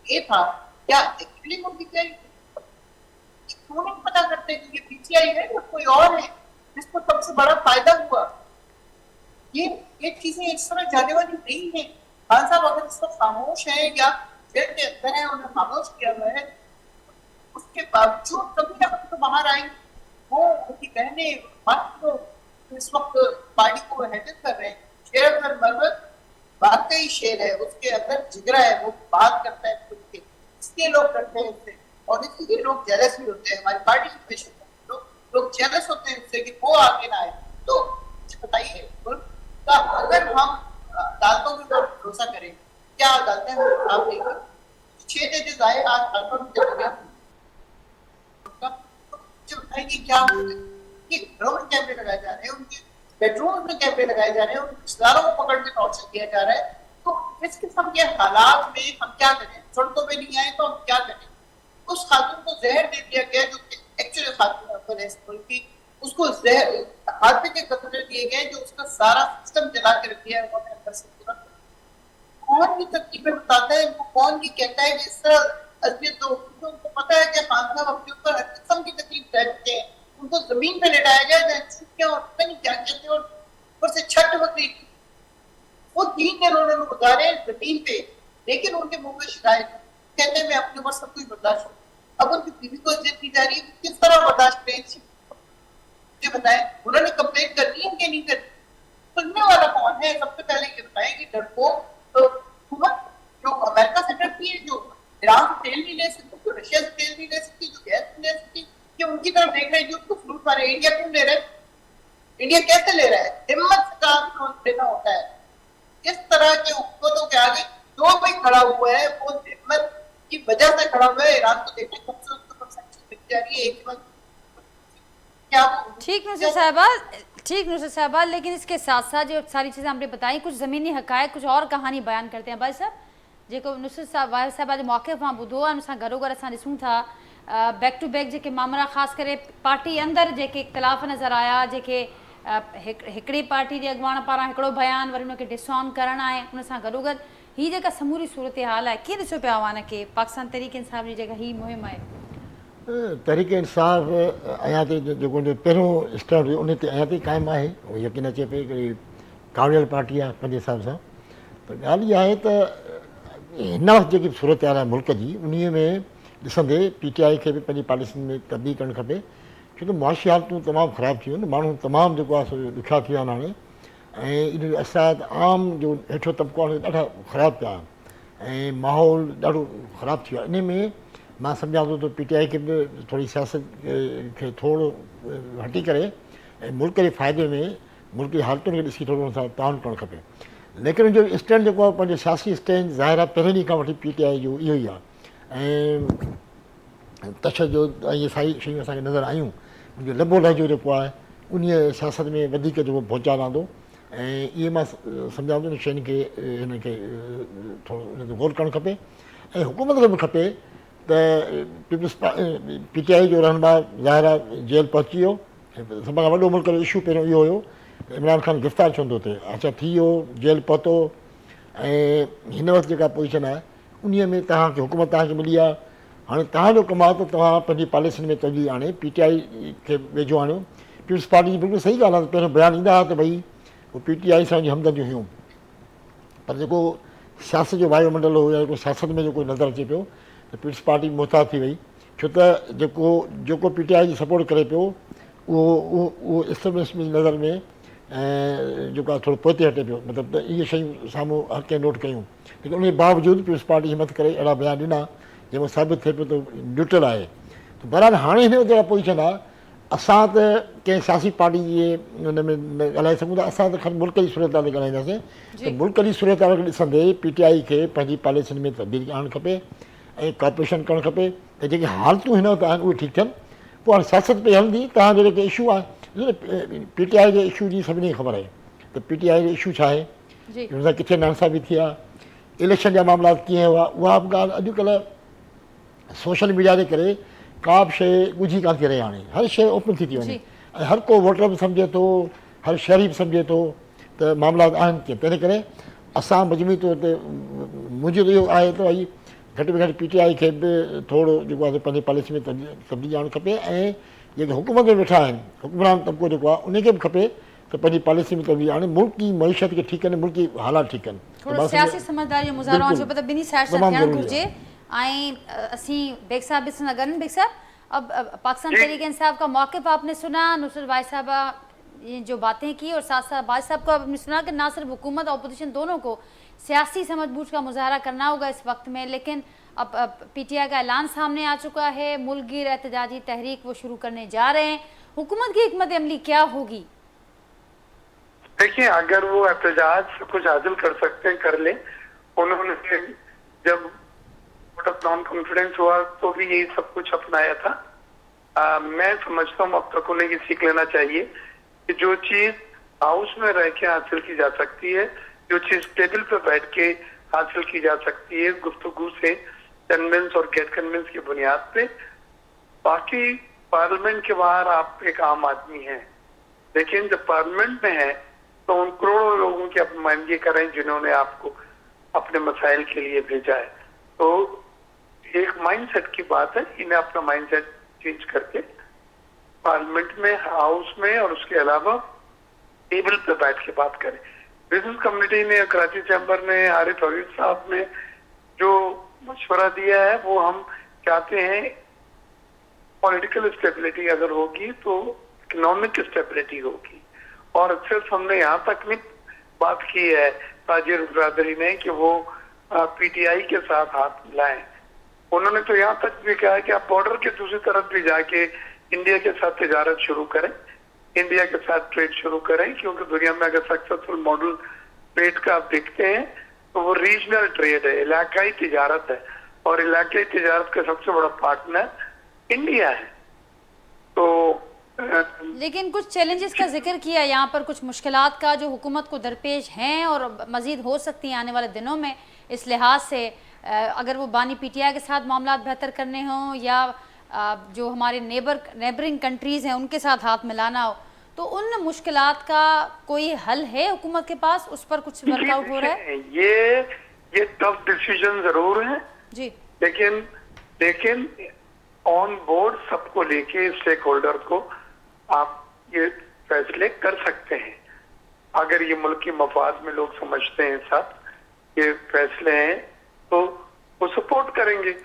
ये था क्या एक्चुअली वो पीटीआई क्यों नहीं पता करते कि ये पीटीआई है या कोई और है जिसको सबसे बड़ा फायदा हुआ? ये चीजें इस तरह जाने वाली नहीं है। खान साहब अगर इस वक्त खामोश है या जेल के अंदर है, उन्हें खामोश किया हुआ है, उसके बावजूद कभी ना कभी तो बाहर आएंगे। वो उनकी बहनें तो इस वक्त पार्टी को हैंडल कर रहे हैं। शेर अफजल मरवत वाकई शेर है, उसके अंदर जिगरा है, वो बात करता है खुद के, इसलिए लोग करते हैं उससे, और इसलिए लोग जेलस भी होते हैं। हमारी पार्टी के पेशेंट लोग जेलस होते हैं उससे कि वो आगे ना आए। तो बताइए अगर हम अदालतों के ऊपर भरोसा करें, क्या अदालतें आप देखें 6 जजेस आए आज अदालतों में चले गया, बताएगी क्या कि घरों में कैमरे लगाए जा रहे हैं, उनके बेडरूम में कैमरे लगाए जा रहे हैं, उनके रिश्तेदारों को पकड़ के टॉर्चर किया जा रहा है। तो इस किस्म के हालात में हम क्या करें? सड़कों पे नहीं आए तो हम क्या करें? उस खातून को जहर दे दिया गया जो एक्चुअली खातून है इस मुल्क की, उसको जहर हादसे के कतरे दिए गए जो उसका सारा सिस्टम जला के रख दिया है उन्होंने अंदर से पूरा। कौन ये तरकीबें बताता है? वो कौन ये कहता है कि इस तरह अजलियत दो? उनको पता है कि खान साहब अपने ऊपर हर किस्म की तकलीफ सहते हैं, उनको जमीन पे लेटाया गया क्या और पता नहीं क्या कहते हैं, और ऊपर से छठ बकरी वो 3 दिन उन्होंने गुजारे जमीन पे, लेकिन उनके मुंह में शिकायत कहते हैं मैं अपने ऊपर सब कुछ बर्दाश्त हूँ। अब उनकी बीवी को इज्जत की जा रही है, किस तरह बर्दाश्त करें? मुझे बताएं, उन्होंने कंप्लेंट करनी है कि नहीं करनी? सुनने वाला कौन है? सबसे पहले ये बताएं कि डरपोक हुकूमत जो अमेरिका से डरती है, जो ईरान से तेल नहीं ले सकती, जो रशिया से तेल नहीं ले सकती, जो गैस नहीं ले सकती, कि उनकी तरफ देख रहे हैं जो उसको फ्लूट मारे? इंडिया क्यों ले रहा है? इंडिया कैसे ले रहा है? हिम्मत से काम लेना होता है। इस तरह की हुकूमतों के आगे जो भी खड़ा हुआ है वो हिम्मत की वजह से खड़ा हुआ है। ईरान को देखने कब से उसके ऊपर सैंक्शन मिल जा रही है एक वक्त। क्या ठीक नुसरत साहबा, लेकिन इसके साथ साथ जो सारी चीज़ें हमने बताई, कुछ ज़मीनी हक़ाइक़ कुछ और कहानी बयान करते हैं भाई साहब, जेको नुसरत साहबा जो मौक़िफ़ वहाँ ॿुधो आहे, असां गॾोगॾु असां ॾिसूं था बैक टू बैक जेके मामला ख़ासि करे पार्टी अंदरि जेके इख़्तिलाफ़ नज़र आया, जेके हिकिड़ी पार्टी जे अॻुवाण पारां हिकिड़ो बयानु वरी उनखे डिसऑन करणु आहे, उन सां गॾोगॾु हीअ जेका समूरी सूरत हाल आहे, कीअं ॾिसो पिया हुआ हिनखे पाकिस्तान तहरीक इंसाफ़ जी जेका हीअ मुहिम आहे? तहरीक इंसाफ़ अञा ताईं जेको पहिरियों स्टैंड हुयो उन ते अञा ताईं क़ाइमु आहे। उहो यकीन अचे पई हिकिड़ी कामयाबु पार्टी आहे पंहिंजे हिसाब सां। त ॻाल्हि इहा आहे त हिन वक़्तु जेकी सूरत हाल आहे मुल्क जी, उन में ॾिसंदे PTI खे बि पंहिंजी पॉलिसी में तब्दील करणु खपे, छो त मुआशी हालतूं तमामु ख़राबु थी वियूं आहिनि, माण्हू तमामु जेको आहे सो ॾुखिया थी विया आहिनि हाणे, ऐं इन जो असरात आम जो हेठो तबिको आहे ॾाढा ख़राबु पिया आहिनि ऐं माहौल ॾाढो ख़राबु थी वियो आहे। इन में मां सम्झां थो त PTI खे बि थोरी सियासत खे थोरो हटी करे ऐं मुल्क जे फ़ाइदे में मुल्क जी हालतुनि खे ॾिसी थोरो हुन सां ताउन करणु खपे। लेकिन जो स्टैंड जेको आहे पंहिंजो सियासी स्टैंड ज़ाहिर आहे पहिरें ॾींहं खां वठी PTI जो इहो ई आहे ऐं तशदुद ऐं इहे सारी शयूं असांखे नज़र आयूं। मुंहिंजो लंबो लहजो जेको आहे उन सियासत में वधीक जेको भोचा रहंदो ऐं इहे मां सम्झां थो इन शयुनि खे हिनखे थोरो हिन ते गौर करणु खपे ऐं हुकूमत खे बि खपे त पीपल्स PTI जो रहनुमा ज़ाहिर आहे जेल पहुची वियो ऐं सभ खां वॾो मुल्क जो इशू पहिरियों इहो हुयो इमरान ख़ान गिरफ़्तार छो थो थिए। अच्छा थी वियो, जेल पहुतो ऐं हिन वक़्तु जेका पोज़ीशन आहे उन में तव्हांखे हुकूमत तव्हांखे मिली आहे। हाणे तव्हांजो कमु आहे त तव्हां पंहिंजी पॉलिसियुनि में तब्दीली आणे PTI खे वेझो आणियो। पीपल्स पार्टी जी बिल्कुलु सही ॻाल्हि आहे त पहिरियों बयानु ईंदा हुआ त भई उहो PTI सां जी हमदर्दियूं हुयूं, पर जेको सियासत जो वायुमंडल हो या जेको सियासत में जेको नज़र अचे पियो त पीपल्स पार्टी मुहताज थी वई, छो त जेको PTI जी सपोर्ट करे पियो उहो एस्टेब्लिशमेंट जी नज़र में ऐं जेको आहे थोरो पोइते हटे पियो। मतिलबु त इहे शयूं साम्हूं हर कंहिं नोट कयूं, लेकिन उन जे बावजूदि पीपल्स पार्टी हिमत करे अहिड़ा बयान ॾिना जंहिंमें साबित थिए पियो त न्यूट्रल आहे। त बहरहाल हाणे हिन जेका पोज़ीशन आहे असां त कंहिं सियासी पार्टी जे हुन में न ॻाल्हाए सघूं था, असां त ख़ाली मुल्क जी सूरत हाल ते ॻाल्हाईंदासीं। त मुल्क जी सूरत हाल खे ॾिसंदे PTI खे पंहिंजी पॉलिसियुनि में तब्दीली आणणु खपे ऐं कॉपरेशन करणु खपे त जेके हालतूं हिन वक़्तु आहिनि उहे ठीकु थियनि। पोइ हाणे सियासत पे हलंदी। तव्हांजो जेके इशू आहे PTI जे इशू जी सभिनी खे ख़बर आहे त PTI जो इशू छा आहे, हुन सां किथे नाइंसाफ़ी थी आहे, इलेक्शन जा मामला कीअं हुआ, उहा बि ॻाल्हि अॼुकल्ह सोशल मीडिया जे करे का बि शइ ॻुझी कान थी रहे। हाणे हर शइ ओपन थी वञे ऐं हर को वोटर बि सम्झे थो, हर शहरी बि सम्झे थो त मामला आहिनि कीअं। तंहिं करे असां मजमूई तौर ते मुंहिंजो त इहो आहे त भई घटि में घटि PTI खे बि थोरो जेको आहे पंहिंजी पॉलिसी में तब्दीली आणणु खपे ऐं जेके हुकूमत में वेठा आहिनि हुकुमरान तबिको जेको आहे उनखे बि खपे त पंहिंजी पॉलिसी में तब्दीली आणे, मुल्क जी मईशत खे ठीकु कनि, मुल्क जी हालात ठीकु कनि। थोरो सियासी समझदारी जो मुज़ाहिरो आहे, छो त ॿिन्ही साइड सां थियणु घुरिजे। ऐं असीं बेग साहब भी सुना गन। बेग साहब, अब पाकिस्तान तहरीक इंसाफ का मौक़िफ़ आपने सुना, नुसरत भाई साहबा ये जो बातें की, और साथ साथ भाई साहब को आपने सुना कि ना सिर्फ हुकूमत और अपोजिशन दोनों को सियासी समझबूझ का मुजाहरा करना होगा इस वक्त में, लेकिन अब PTI का ऐलान सामने आ चुका है, मुल्क गिर एहतजाजी तहरीक वो शुरू करने जा रहे हैं। हुकूमत की हिकमत अमली क्या होगी? देखिए, अगर वो एहतजाज से कुछ हासिल कर सकते हैं कर ले। उन्होंने जब वोट ऑफ नॉन कॉन्फिडेंस हुआ तो भी यही सब कुछ अपनाया था। मैं समझता हूँ अब तक उन्हें ये सीख लेना चाहिए कि जो चीज हाउस में रह के हासिल की जा सकती है, जो चीज टेबल पे बैठ के हासिल की जा सकती है गुफ्तगू से, कन्विंस और गेट कन्विंस की बुनियाद पे, बाकी पार्लियामेंट के बाहर आप एक आम आदमी हैं, लेकिन जब पार्लियामेंट में है तो उन करोड़ों लोगों की आप नुमाइंदगी करें जिन्होंने आपको अपने मसाइल के लिए भेजा है। तो एक माइंडसेट की बात है, इन्हें अपना माइंडसेट चेंज करके पार्लियामेंट में, हाउस में और उसके अलावा टेबल पे बैठ के बात करें। बिजनेस कम्युनिटी ने, कराची चैम्बर ने, आरिफ हबीब साहब ने जो मशवरा दिया है वो हम चाहते हैं पॉलिटिकल स्टेबिलिटी अगर होगी तो इकोनॉमिक स्टेबिलिटी होगी। और सिर्फ हमने यहाँ तक नहीं बात की है ताजिर बिरादरी ने कि वो पीटीआई के साथ हाथ मिलाएं, उन्होंने तो यहाँ तक भी कहा है कि आप बॉर्डर के दूसरी तरफ भी जाके इंडिया के साथ तिजारत शुरू करें, इंडिया के साथ ट्रेड शुरू करें, क्योंकि दुनिया में अगर सक्सेसफुल मॉडल ट्रेड का आप देखते हैं तो वो रीजनल ट्रेड है, इलाकाई तिजारत है, और इलाकाई तिजारत का सबसे बड़ा पार्टनर इंडिया है। तो लेकिन कुछ चैलेंजेस का जिक्र किया यहाँ पर, कुछ मुश्किलात का जो हुकूमत को दरपेश हैं और मज़ीद हो सकती हैं आने वाले दिनों में, इस लिहाज से अगर वो बानी पीटीआई के साथ मामलात बेहतर करने हों या जो हमारे नेबरिंग कंट्रीज़ हैं उनके साथ हाथ मिलाना हो, तो उन मुश्किलात का कोई हल है हुकूमत के पास? उस पर कुछ वर्कआउट हो रहा है? ये टफ डिसीजन जरूर है जी, लेकिन ऑन बोर्ड सबको लेके स्टेक होल्डर को आप ये फैसले कर सकते हैं। अगर ये मुल्क की मफाद में लोग समझते हैं सब ये फैसले हैं तो वो सपोर्ट करेंगे।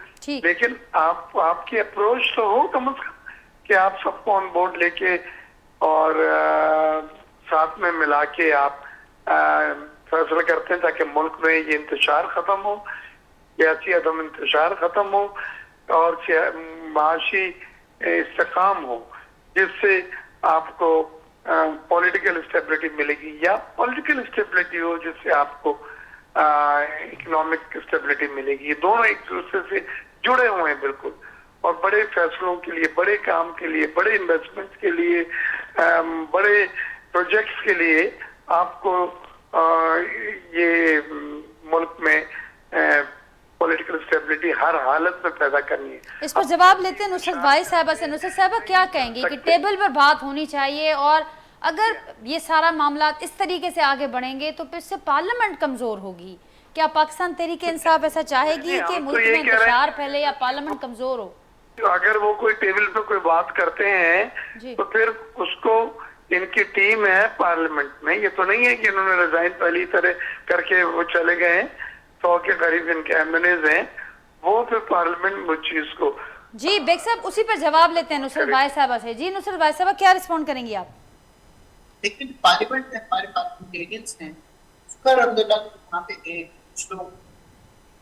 लेकिन आपकी अप्रोच तो हो कम से कम कि आप सबको ऑन बोर्ड लेके और साथ में मिला के आप फैसला करते हैं ताकि मुल्क में ये इंतशार खत्म हो, सियासी अदम इंतशार खत्म हो और माशी इस्तेकाम हो, जिससे आपको पॉलिटिकल स्टेबिलिटी मिलेगी, या पॉलिटिकल स्टेबिलिटी हो जिससे आपको इकोनॉमिक स्टेबिलिटी मिलेगी। ये दोनों एक दूसरे से जुड़े हुए हैं बिल्कुल, और बड़े फैसलों के लिए, बड़े काम के लिए, बड़े इन्वेस्टमेंट के लिए, बड़े प्रोजेक्ट्स के लिए आपको ये मुल्क में पॉलिटिकल स्टेबिलिटी हर हालत में पैदा करनी है। इस पर जवाब लेते हैं नुसरत भाई साहबा से। नुसरत साहबा क्या कहेंगी कि टेबल पर बात होनी चाहिए, और अगर ये सारा मामला इस तरीके से आगे बढ़ेंगे तो फिर से पार्लियामेंट कमजोर होगी? क्या पाकिस्तान तहरीक इंसाफ ऐसा चाहेगी कि मुल्क में इंतशार फैले या पार्लियामेंट कमजोर हो? अगर वो कोई टेबल पे कोई बात करते हैं तो फिर उसको, इनकी टीम है पार्लियामेंट में, ये तो नहीं है कि इन्होंने रिजाइन पहली तरह करके वो चले गए हैं, 100 के करीब इनके एमएनएज हैं, वो फिर पार्लियामेंट उस चीज को। जी बेग साहब, उसी पर जवाब लेते हैं नुसरत भाई साहबा से। जी नुसरत भाई साहबा, क्या रिस्पॉन्ड करेंगी आप? लेकिन पार्लियामेंट में हमारे पास इंटेलिजेंस है, उसका रंगदार वहाँ पे कुछ लोग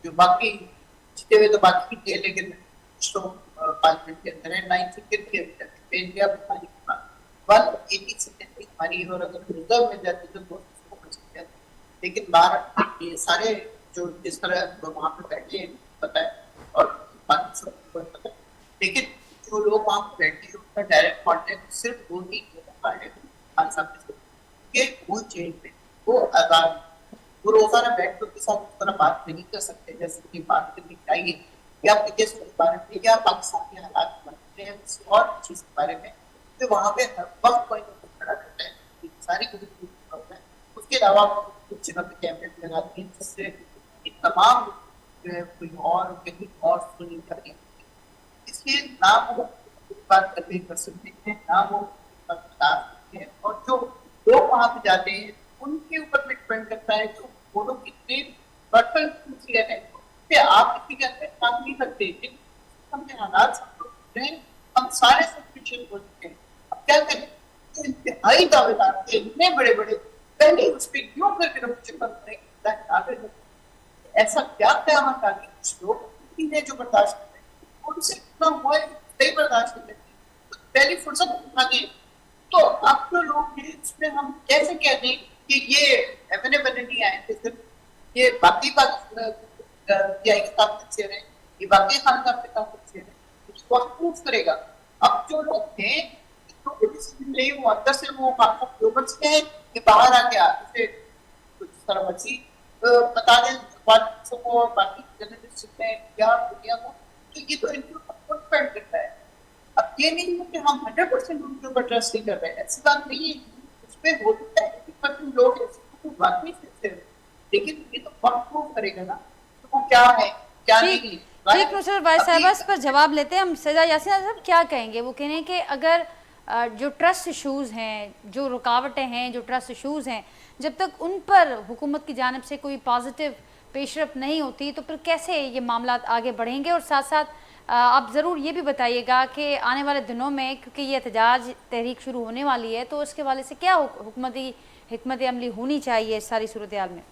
जो बाकी जीते हुए तो बाकी भी थे, लेकिन कुछ लोग पार्लियामेंट के अंदर है। 9 इंडिया हमारी 180 सीटें हमारी, और अगर रिजर्व में जाती तो 200 बच जाती, लेकिन बाहर ये सारे जो जिस तरह वहाँ पे बैठे हैं पता है, और बाकी सब पता है, लेकिन जो लोग वहाँ पे बैठे हैं उनका डायरेक्ट कॉन्टेक्ट सिर्फ वो ही वो चेंज में वो आजाद, वो रोजाना बैठ के साथ उस तरह बात नहीं कर सकते जैसे कि बात करनी चाहिए, या विदेश के बारे में या पाकिस्तान के हालात बनते हैं और चीज के बारे में, तो वहाँ पे हर वक्त कोई खड़ा करता है सारी है। उसके अलावा कुछ जगह पे कैबिनेट लगाते हैं जिससे तमाम कोई और कहीं और सुनी जाती है, इसलिए ना वो बात करते कर सकते हैं ना वो बता सकते हैं, और जो लोग वहाँ पे जाते हैं उनके ऊपर भी डिपेंड करता है जो वो लोग कितने पर्सनल सिंसियर है। आप किसी के अंदर काम नहीं करते, लेकिन हमने हालात सब लोग हैं, हम सारे सफिशिएंट हो चुके हैं। अब क्या करें, तो इंतहाई दावेदार थे, इतने बड़े बड़े, पहले उस पर क्यों करके रफ्चर करते, ऐसा क्या क़यामत आ गई? कुछ लोग जो बर्दाश्त करते हैं उनसे इतना हुआ सही बर्दाश्त कर लेते हैं, तो पहली फुर्सत उठा दी। तो अब जो लोग हैं इसमें हम कैसे कह दें कि ये एमएनए बनने नहीं आए थे, सिर्फ ये बाकी ये बाकी खान का उसको प्रूफ करेगा। अब जो लोग हैं नहीं वो अंदर से वो हैं कि बाहर आके आपसे कुछ तरह मर्जी बता दें सबको, बाकी जर्नलिस्ट या दुनिया को, तो ये तो इनके ऊपर डिपेंड करता है। अब ये नहीं है कि हम 100% उनके ऊपर ट्रस्ट नहीं कर रहे हैं, ऐसी बात नहीं है, उसमें हो सकता है कि लोग बात नहीं करते, लेकिन ये तो वक्त प्रूव करेगा ना तो वो क्या है क्या नहीं। ठीक नुसरत भाई साहब, इस पर जवाब लेते हैं हम। सजा यासीन साहब क्या कहेंगे? वो कह रहे हैं कि अगर जो ट्रस्ट इशूज़ हैं, जो रुकावटें हैं, जो ट्रस्ट इशूज़ हैं, जब तक उन पर हुकूमत की जानिब से कोई पॉजिटिव पेशरफ नहीं होती तो फिर कैसे ये मामला आगे बढ़ेंगे, और साथ साथ آپ ضرور یہ بھی بتائیے گا کہ آنے والے دنوں میں کیونکہ یہ احتجاج تحریک شروع ہونے والی ہے تو اس کے حوالے سے کیا حکمت عملی ہونی چاہیے اس ساری صورتحال میں؟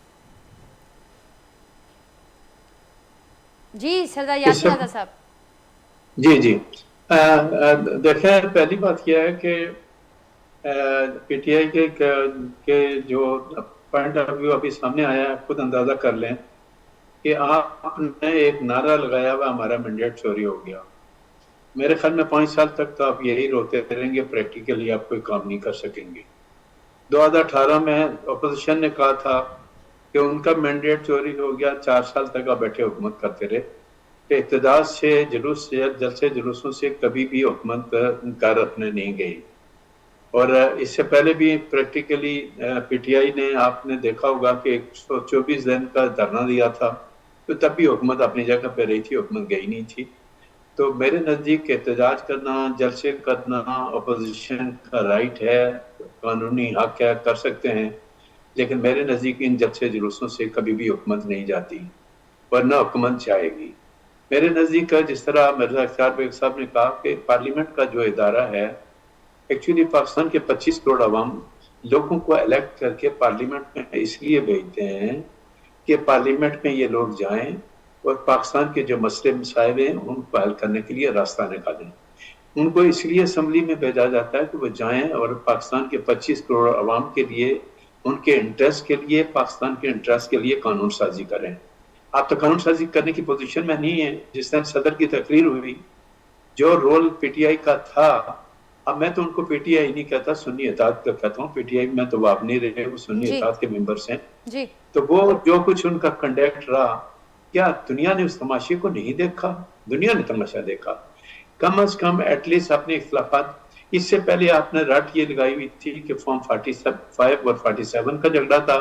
جی سردار یاسر رضا صاحب۔ جی دیکھیں، پہلی بات یہ ہے کہ پی ٹی آئی کے جو پوائنٹ آف ویو ابھی سامنے آیا ہے، خود اندازہ کر لیں کہ آپ نے ایک نعرہ لگایا ہوا ہمارا مینڈیٹ چوری ہو گیا۔ میرے خیال میں 5 سال تک تو آپ یہی روتے رہیں گے، پریکٹیکلی آپ کوئی کام نہیں کر سکیں گے۔ 2018 میں اپوزیشن نے کہا تھا کہ ان کا مینڈیٹ چوری ہو گیا، 4 سال تک آپ بیٹھے حکومت کرتے رہے، کہ اقتدار سے جلسے جلوسوں سے کبھی بھی حکومت کر اپنے نہیں گئی۔ اور اس سے پہلے بھی پریکٹیکلی پی ٹی آئی نے، آپ نے دیکھا ہوگا کہ 124 دن کا دھرنا دیا تھا، تو تب بھی حکومت اپنی جگہ پہ رہی تھی، حکومت گئی نہیں تھی۔ تو میرے نزدیک احتجاج کرنا، جلسے کرنا اپوزیشن کا رائٹ ہے، قانونی حق ہے، کر سکتے ہیں، لیکن میرے نزدیک ان جلسے جلوسوں سے کبھی بھی حکومت نہیں جاتی، ورنہ حکومت جائے گی۔ میرے نزدیک جس طرح مرزا اختیار بیگ صاحب نے کہا کہ پارلیمنٹ کا جو ادارہ ہے، ایکچولی پاکستان کے 25 کروڑ عوام لوگوں کو الیکٹ کر کے پارلیمنٹ میں اس لیے بھیجتے ہیں کہ پارلیمنٹ میں یہ لوگ جائیں اور پاکستان کے جو مسئلے مسائل ہیں ان کو حل کرنے کے لیے راستہ نکالیں۔ ان کو اس لیے اسمبلی میں بھیجا جاتا ہے کہ وہ جائیں اور پاکستان کے 25 کروڑ عوام کے لیے، ان کے انٹرسٹ کے لیے، پاکستان کے انٹرسٹ کے لیے قانون سازی کریں۔ آپ تو قانون سازی کرنے کی پوزیشن میں نہیں ہیں۔ جس طرح صدر کی تقریر ہوئی، جو رول پی ٹی آئی کا تھا، اب میں تو ان کو پی ٹی آئی نہیں کہتا، سنی اتحاد کا کہتا ہوں۔ پی ٹی آئی میں تو وہ آپ نہیں رہے، وہ سنی اتحاد کے ممبرس ہیں۔ تو وہ جو کچھ ان کا کنڈکٹ رہا، کیا دنیا نے اس تماشے کو نہیں دیکھا؟ دنیا نے تماشا دیکھا۔ کم از کم ایٹ لیسٹ اپنے اختلافات، اس سے پہلے آپ نے رٹ یہ لگائی ہوئی تھی کہ فارم 45 اور 47 کا جھگڑا تھا۔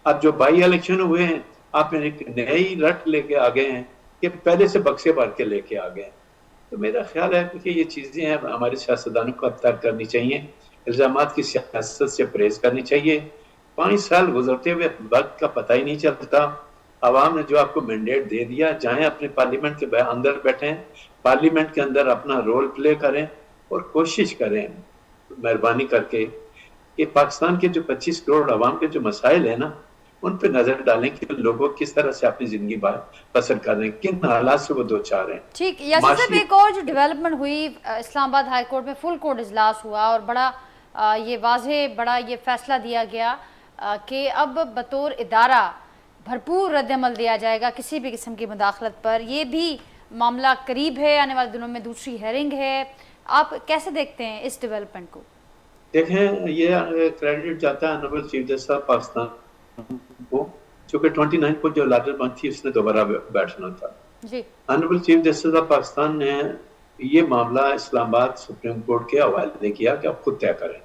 اب جو بائی الیکشن ہوئے ہیں، آپ ایک نئی رٹ لے کے آگئے ہیں کہ پہلے سے بکسے بھر کے لے کے آگئے ہیں۔ تو میرا خیال ہے کہ یہ چیزیں ہیں ہمارے سیاستدانوں کو اب تک کرنی چاہیے، الزامات کی سیاست سے پرہیز کرنی چاہیے۔ 5 سال گزرتے ہوئے وقت کا پتہ ہی نہیں چلتا۔ عوام نے جو آپ کو مینڈیٹ دے دیا، جائیں اپنے پارلیمنٹ کے اندر بیٹھیں، پارلیمنٹ کے اندر اپنا رول پلے کریں اور کوشش کریں مہربانی کر کے کہ پاکستان کے جو 25 کروڑ عوام کے جو مسائل ہیں نا، ان پہ نظر ڈالیں کہ لوگوں کس طرح سے اپنی زندگی بسر کر رہے ہیں، کن حالات سے وہ دو چار ہیں۔ ٹھیک، یاسر صاحب ایک اور جو ڈیولپمنٹ ہوئی، اسلام آباد ہائی کورٹ میں فل کورٹ اجلاس ہوا اور بڑا یہ واضح بڑا یہ فیصلہ دیا گیا کہ اب بطور ادارہ بھرپور رد عمل دیا جائے گا کسی بھی قسم کی مداخلت پر۔ یہ بھی معاملہ قریب ہے، آنے والے دنوں میں دوسری ہیرنگ ہے، آپ کیسے دیکھتے ہیں اس ڈیولپمنٹ کو؟ دیکھیں، یہ کریڈٹ جاتا ہے honourable chief justice of Pakistan کو، چونکہ 29 کو جو لارجر بینچ تھی اس نے دوبارہ بیٹھنا تھا۔ جی، honourable chief justice of Pakistan نے یہ معاملہ اسلام آباد سپریم کورٹ کے حوالے کیا کہ آپ خود طے کریں۔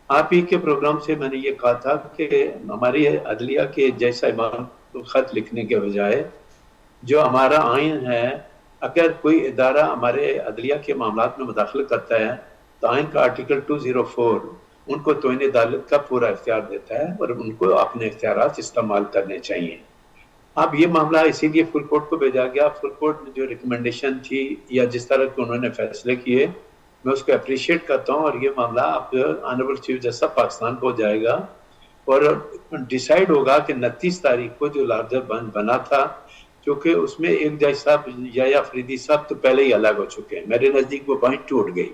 آپ ہی کے پروگرام سے میں نے یہ کہا تھا کہ ہماری عدلیہ کے جیسا امام کو خط لکھنے کے بجائے جو ہمارا آئین ہے، اگر کوئی ادارہ ہمارے عدلیہ کے معاملات میں مداخلت کرتا ہے تو آئین کا آرٹیکل 204 ان کو توہین عدالت کا پورا اختیار دیتا ہے اور ان کو اپنے اختیارات استعمال کرنے چاہیے۔ اب یہ معاملہ اسی لیے فل کورٹ کو بھیجا گیا۔ فل کورٹ میں جو ریکمنڈیشن تھی یا جس طرح کے انہوں نے فیصلے کیے، میں اس کو اپریشیٹ کرتا ہوں، اور یہ معاملہ اب honourable chief justice of Pakistan کو جائے گا اور ڈیسائیڈ ہوگا کہ 29 تاریخ کو جو لارجر بنچ بنا تھا، کیونکہ اس میں ایک جج صاحب یا فریدی صاحب تو پہلے ہی الگ ہو چکے ہیں، میرے نزدیک وہ بنچ ٹوٹ گئی۔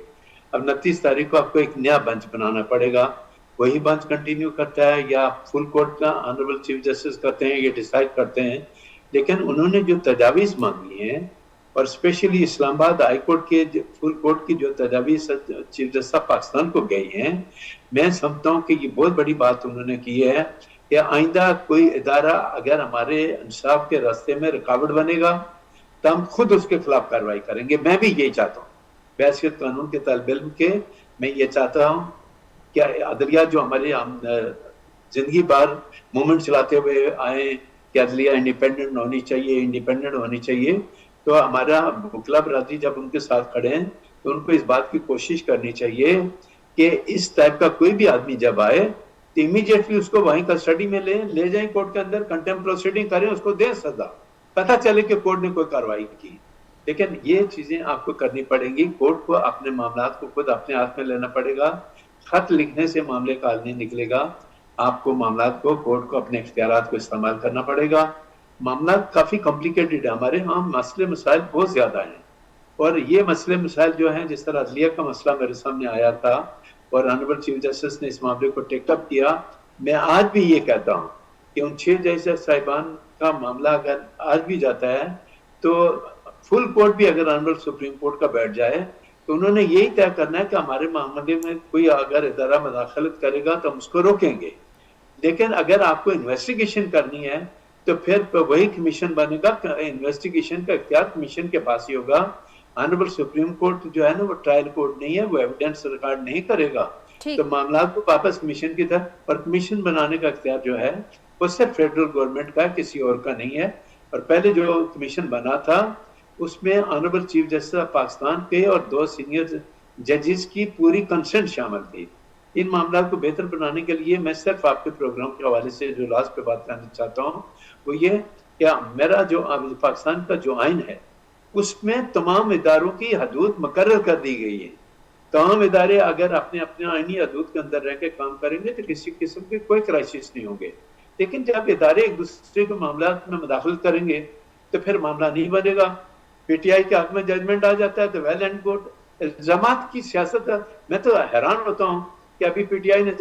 اب 29 تاریخ کو آپ کو ایک نیا بنچ بنانا پڑے گا۔ وہی بنچ کنٹینیو کرتا ہے یا فل کورٹ کا آنریبل چیف جسٹس کرتے ہیں، یہ ڈیسائیڈ کرتے ہیں۔ لیکن انہوں نے جو تجاویز مانگی ہیں، اور اسپیشلی اسلام آباد ہائی کورٹ کے فل کورٹ کی جو تجاویز چیف جسٹس آف پاکستان کو گئی ہیں، میں سمجھتا ہوں کہ یہ بہت بڑی بات انہوں نے کی ہے کہ آئندہ کوئی ادارہ اگر ہمارے انصاف کے راستے میں رکاوٹ بنے گا تو ہم خود اس کے خلاف کارروائی کریں گے۔ میں بھی یہی چاہتا ہوں، بحیثیت قانون کے طالب علم کے میں یہ چاہتا ہوں کہ عدلیہ جو ہمارے زندگی بھر موومنٹ چلاتے ہوئے آئے کہ عدلیہ انڈیپینڈنٹ ہونی چاہیے، تو ہمارا وکلا برادری جب ان کے ساتھ کھڑے ہیں تو ان کو اس بات کی کوشش کرنی چاہیے کہ اس ٹائپ کا کوئی بھی آدمی جب آئے تو امیڈیٹلی اس کو وہیں کسٹڈی میں لے جائیں کورٹ کے اندر، کنٹمپٹ پروسیڈنگ کریں، اس کو دیں سزا، پتہ چلے کہ کورٹ نے کوئی کارروائی کی۔ لیکن یہ چیزیں آپ کو کرنی پڑیں گی. کورٹ کو اپنے معاملات کو خود اپنے ہاتھ میں لینا پڑے گا. خط لکھنے سے معاملے کا حل نہیں نکلے گا. آپ کو معاملات کو کورٹ کو اپنے اختیارات کو استعمال کرنا پڑے گا. معاملات کافی کمپلیکیٹڈ ہیں ہمارے ہاں, مسئلے مسائل بہت زیادہ ہیں, اور یہ مسئلے مسائل جو ہیں, جس طرح عدلیہ کا مسئلہ میرے سامنے آیا تھا اور آنریبل چیف جسٹس نے اس معاملے کو ٹیک اپ کیا, میں آج بھی یہ کہتا ہوں کہ ان 6 ججز صاحبان کا معاملہ اگر آج بھی جاتا ہے تو فل کورٹ بھی اگر آنریبل سپریم کورٹ کا بیٹھ جائے تو انہوں نے یہی طے کرنا ہے کہ ہمارے معاملے میں کوئی اگر ادارہ مداخلت کرے گا تو ہم اس کو روکیں گے. لیکن اگر آپ کو انویسٹیگیشن کرنی ہے تو پھر وہی کمیشن بنے گا. انویسٹیگیشن کا اختیار کمیشن کے پاس ہی ہوگا. آنریبل سپریم کورٹ جو ہے نا وہ ٹرائل کورٹ نہیں ہے, وہ ایویڈنس ریکارڈ نہیں کرے گا. تو معاملات کو واپس کمیشن کی طرف, اور کمیشن بنانے کا اختیار جو ہے وہ صرف فیڈرل گورنمنٹ کا ہے, کسی اور کا نہیں ہے. اور پہلے جو کمیشن بنا تھا اس میں honourable chief justice of Pakistan کے اور 2 سینئر ججز کی پوری کنسنٹ شامل تھی. ان معاملات کو بہتر بنانے کے لیے میں صرف آپ کے پروگرام کے حوالے سے جو لاسٹ پہ بات کرنا چاہتا ہوں وہ یہ کہ میرا جو پاکستان کا جو آئین ہے اس میں تمام اداروں کی حدود مقرر کر دی گئی ہے. تمام ادارے اگر اپنے آئینی حدود کے اندر رہ کے کام کریں گے تو کسی قسم کے کوئی کرائسس نہیں ہوں گے. لیکن جب ادارے ایک دوسرے کے معاملات میں مداخلت کریں گے تو پھر معاملہ نہیں بنے گا. پی ٹی آئی کے حق میں ججمنٹ آ جاتا ہے تو ویل اینڈ گڈ. الزامات کی سیاست, میں تو حیران ہوتا ہوں کہ ابھی پی ٹی آئی نے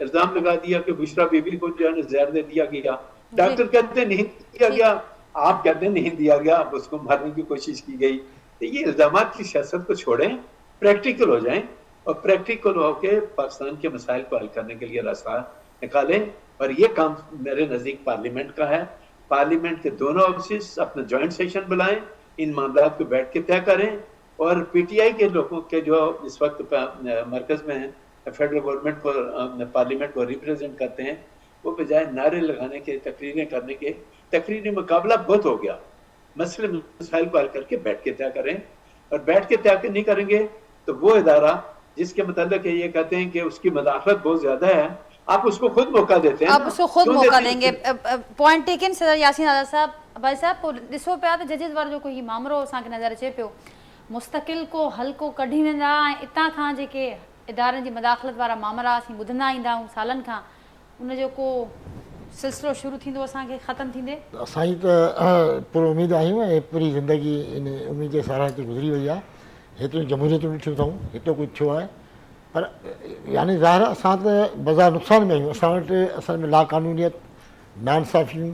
الزام لگا دیا کہ بشرا بی بی کو جو ہے زہر دے دیا گیا. ڈاکٹر کہتے ہیں نہیں دیا گیا, آپ کہتے ہیں نہیں دیا گیا, اب اس کو مارنے کی کوشش کی گئی. تو یہ الزامات کی سیاست کو چھوڑیں, پریکٹیکل ہو جائیں, اور پریکٹیکل ہو کے پاکستان کے مسائل کو حل کرنے کے لیے راستہ نکالیں. اور یہ کام میرے نزدیک پارلیمنٹ کا ہے. پارلیمنٹ کے دونوں آفیسز اپنا جوائنٹ سیشن بلائیں, ان معاملات کو بیٹھ کے طے کریں, اور پی ٹی آئی کے لوگوں کے جو اس وقت مرکز میں ہیں, فیڈرل گورنمنٹ کو, پارلیمنٹ کو ریپرزینٹ کرتے ہیں, وہ بجائے نعرے لگانے کے, تقریریں کرنے کے, تقریری مقابلہ بہت ہو گیا. مسئلے مسائل کو حل کر کے بیٹھ کے طے کریں, اور بیٹھ کے طے نہیں کریں گے تو وہ ادارہ جس کے متعلق یہ کہتے ہیں کہ اس کی مداخلت بہت زیادہ ہے, آپ اس کو خود موقع دیتے ہیں. آپ اس کو خود موقع دیں گے. پوائنٹ ٹیکن صدر یاسین آزاد صاحب. بھائی صاحب ॾिसो पिया त जजिस वारो जो कोई मामिलो असांखे नज़र अचे पियो, मुस्तक़िल को हल्को कढी वेंदा ऐं इतां खां जेके इदारनि जी मदाख़लत वारा मामला असीं ॿुधंदा ईंदा आहियूं सालनि खां, उनजो को सिलसिलो शुरू थींदो असांखे ख़तमु थींदे? असांजी त पुर उमेद आहियूं ऐं पूरी ज़िंदगी इन उमेद जे सहारे ते गुज़री वई आहे. हेतिरियूं जमहूरियतूं ॾिठियूं अथऊं, हेतिरो कुझु थियो आहे, पर यानी ज़ाहिर आहे असां त बज़ार नुक़सान में आहियूं. असां वटि असल में लाक़ानूनियत, नाइंसाफ़ियूं,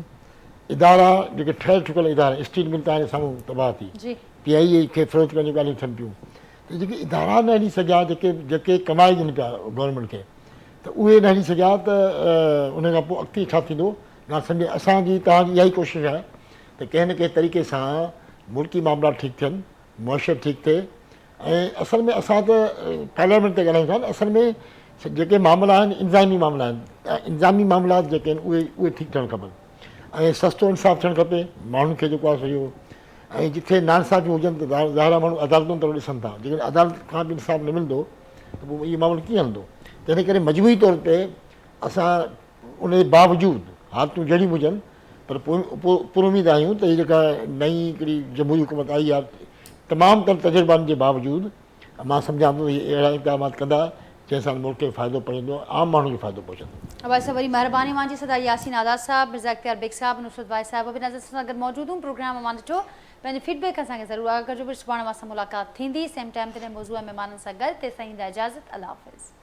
इदारा जेके ठहियल ठुकियल इदारा, स्टील मिल तव्हांजे साम्हूं तबाह थी, पी आई ए खे फ़रोज़ करण जूं ॻाल्हियूं थियनि पियूं. त जेके इदारा न हली सघिया, जेके कमाई ॾियनि पिया गवर्नमेंट खे, त उहे न हली सघिया, त उन खां पोइ अॻिते छा थींदो ॻाल्हि सम्झे. असांजी तव्हांजी इहा ई कोशिशि आहे त कंहिं न कंहिं तरीक़े सां मुल्की मामला ठीकु थियनि, मुआशरत ठीकु थिए. ऐं असल में असां त पार्लियामेंट ते ॻाल्हायूं था न, असल में जेके मामला आहिनि इंतिज़ामी मामला आहिनि, इंतिज़ामी मामलात जेके आहिनि उहे ठीकु थियणु खपनि. ऐं सस्तो इंसाफ़ थियणु खपे माण्हुनि खे जेको आहे सो इहो. ऐं जिथे नाइंसाफ़ियूं हुजनि त ज़ाहिर माण्हू अदालतुनि तरफ़ ॾिसनि था. जेकॾहिं अदालत खां बि इंसाफ़ न मिलंदो त पोइ इहो मामलो कीअं हलंदो. तंहिं करे मजबूरी तौर ते असां उन जे बावजूदि हालतूं जहिड़ियूं बि हुजनि, पर पुर उमेद आहियूं त हीअ जेका नई हिकिड़ी जमहूरी हुकूमत आई आहे, तमामु तर तजुर्बानि जे बावजूदि मां सम्झां थो इहे अहिड़ा इक़दामात कंदा जंहिंसां मुल्क खे फ़ाइदो पवंदो, आम माण्हू खे फ़ाइदो पहुचंदो. भाई साहब वरी महिरबानी मुंहिंजी सदर यासीन आज़ाद साहब, मिर्ज़ा इख़्तियार बेग साहब, नुसरत भाई साहब बि नज़र सां गॾु मौजूदु हूं. प्रोग्राम मां ॾिठो, पंहिंजे फीडबैक असांखे ज़रूरु आगाह कजो. सुभाणे मां सां मुलाक़ात थींदी सेम टाइम ते मौज़ूअ महिमाननि सां गॾु. तेसिताईं इजाज़त, अल्लाह हाफ़िज़.